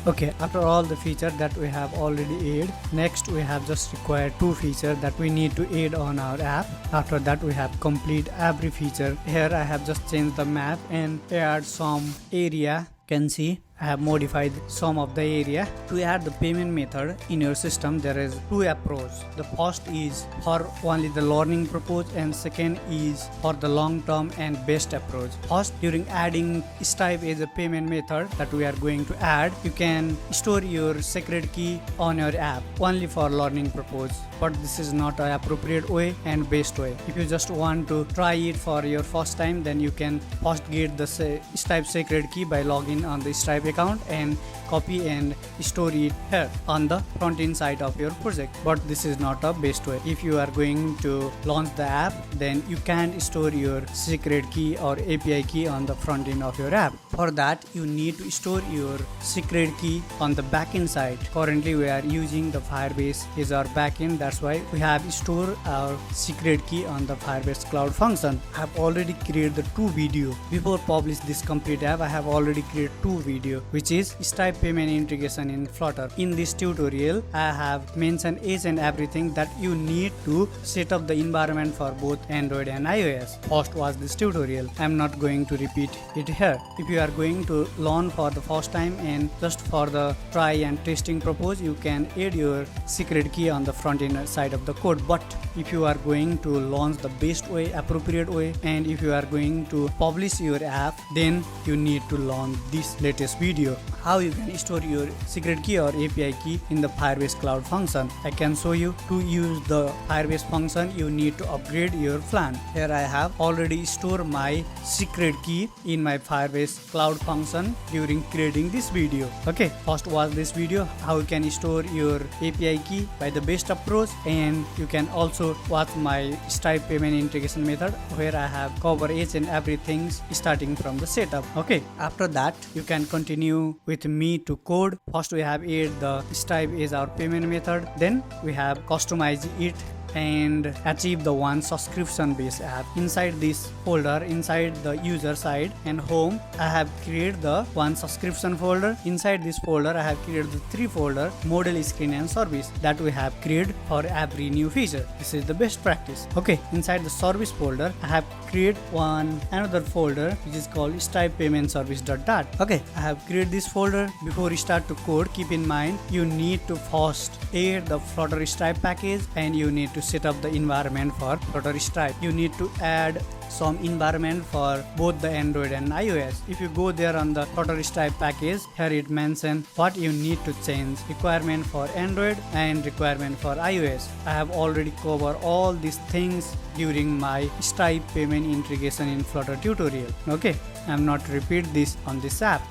Okay, after all the feature that we have already added, next we have just required 2 features that we need to add on our app. After that we have complete every feature. Here I have just changed the map and add some area. Can see I have modified some of the area. To add the payment method in your system, there is 2 approaches. The first is for only the learning purpose and second is for the long term and best approach. First, during adding Stripe as a payment method that we are going to add, you can store your secret key on your app only for learning purpose, but this is not an appropriate way and best way. If you just want to try it for your first time, then you can first get the Stripe secret key by logging on the Stripe account and copy and store it here on the front end side of your project, but this is not a best way. If you are going to launch the app, then you can't store your secret key or API key on the front end of your app. For that, you need to store your secret key on the backend side. Currently we are using the Firebase as our backend, that's why we have stored our secret key on the Firebase cloud function. I have already created the 2 video. Before publish this complete app, I have already created 2 video, which is Stripe payment integration in Flutter. In this tutorial, I have mentioned each and everything that you need to set up the environment for both Android and iOS. First was this tutorial. I am not going to repeat it here. If you are going to learn for the first time and just for the try and testing purpose, you can add your secret key on the front end side of the code. But if you are going to launch the best way, appropriate way, and if you are going to publish your app, then you need to learn this latest video, how you can store your secret key or API key in the Firebase cloud function. I can show you. To use the Firebase function, you need to upgrade your plan. Here I have already stored my secret key in my Firebase cloud function during creating this video. Okay, first was this video, how you can store your API key by the best approach, and you can also watch my Stripe payment integration method where I have covered each and everything starting from the setup. Okay, after that you can continue with me to code. First we have added the Stripe as our payment method, then we have customized it and achieve the one subscription based app. Inside this folder, inside the user side and home, I have created the one subscription folder. Inside this folder, I have created the 3 folder, model, screen and service, that we have created for every new feature. This is the best practice. Okay, inside the service folder, I have created another folder which is called Stripe payment service dot. Okay, I have created this folder. Before you start to code, keep in mind you need to first add the Flutter Stripe package and you need to set up the environment for Flutter Stripe. You need to add some environment for both the Android and iOS. If you go there on the Flutter Stripe package, here it mentions what you need to change, requirement for Android and requirement for iOS. I have already covered all these things during my Stripe payment integration in Flutter tutorial. Okay, I am not repeat this on this app.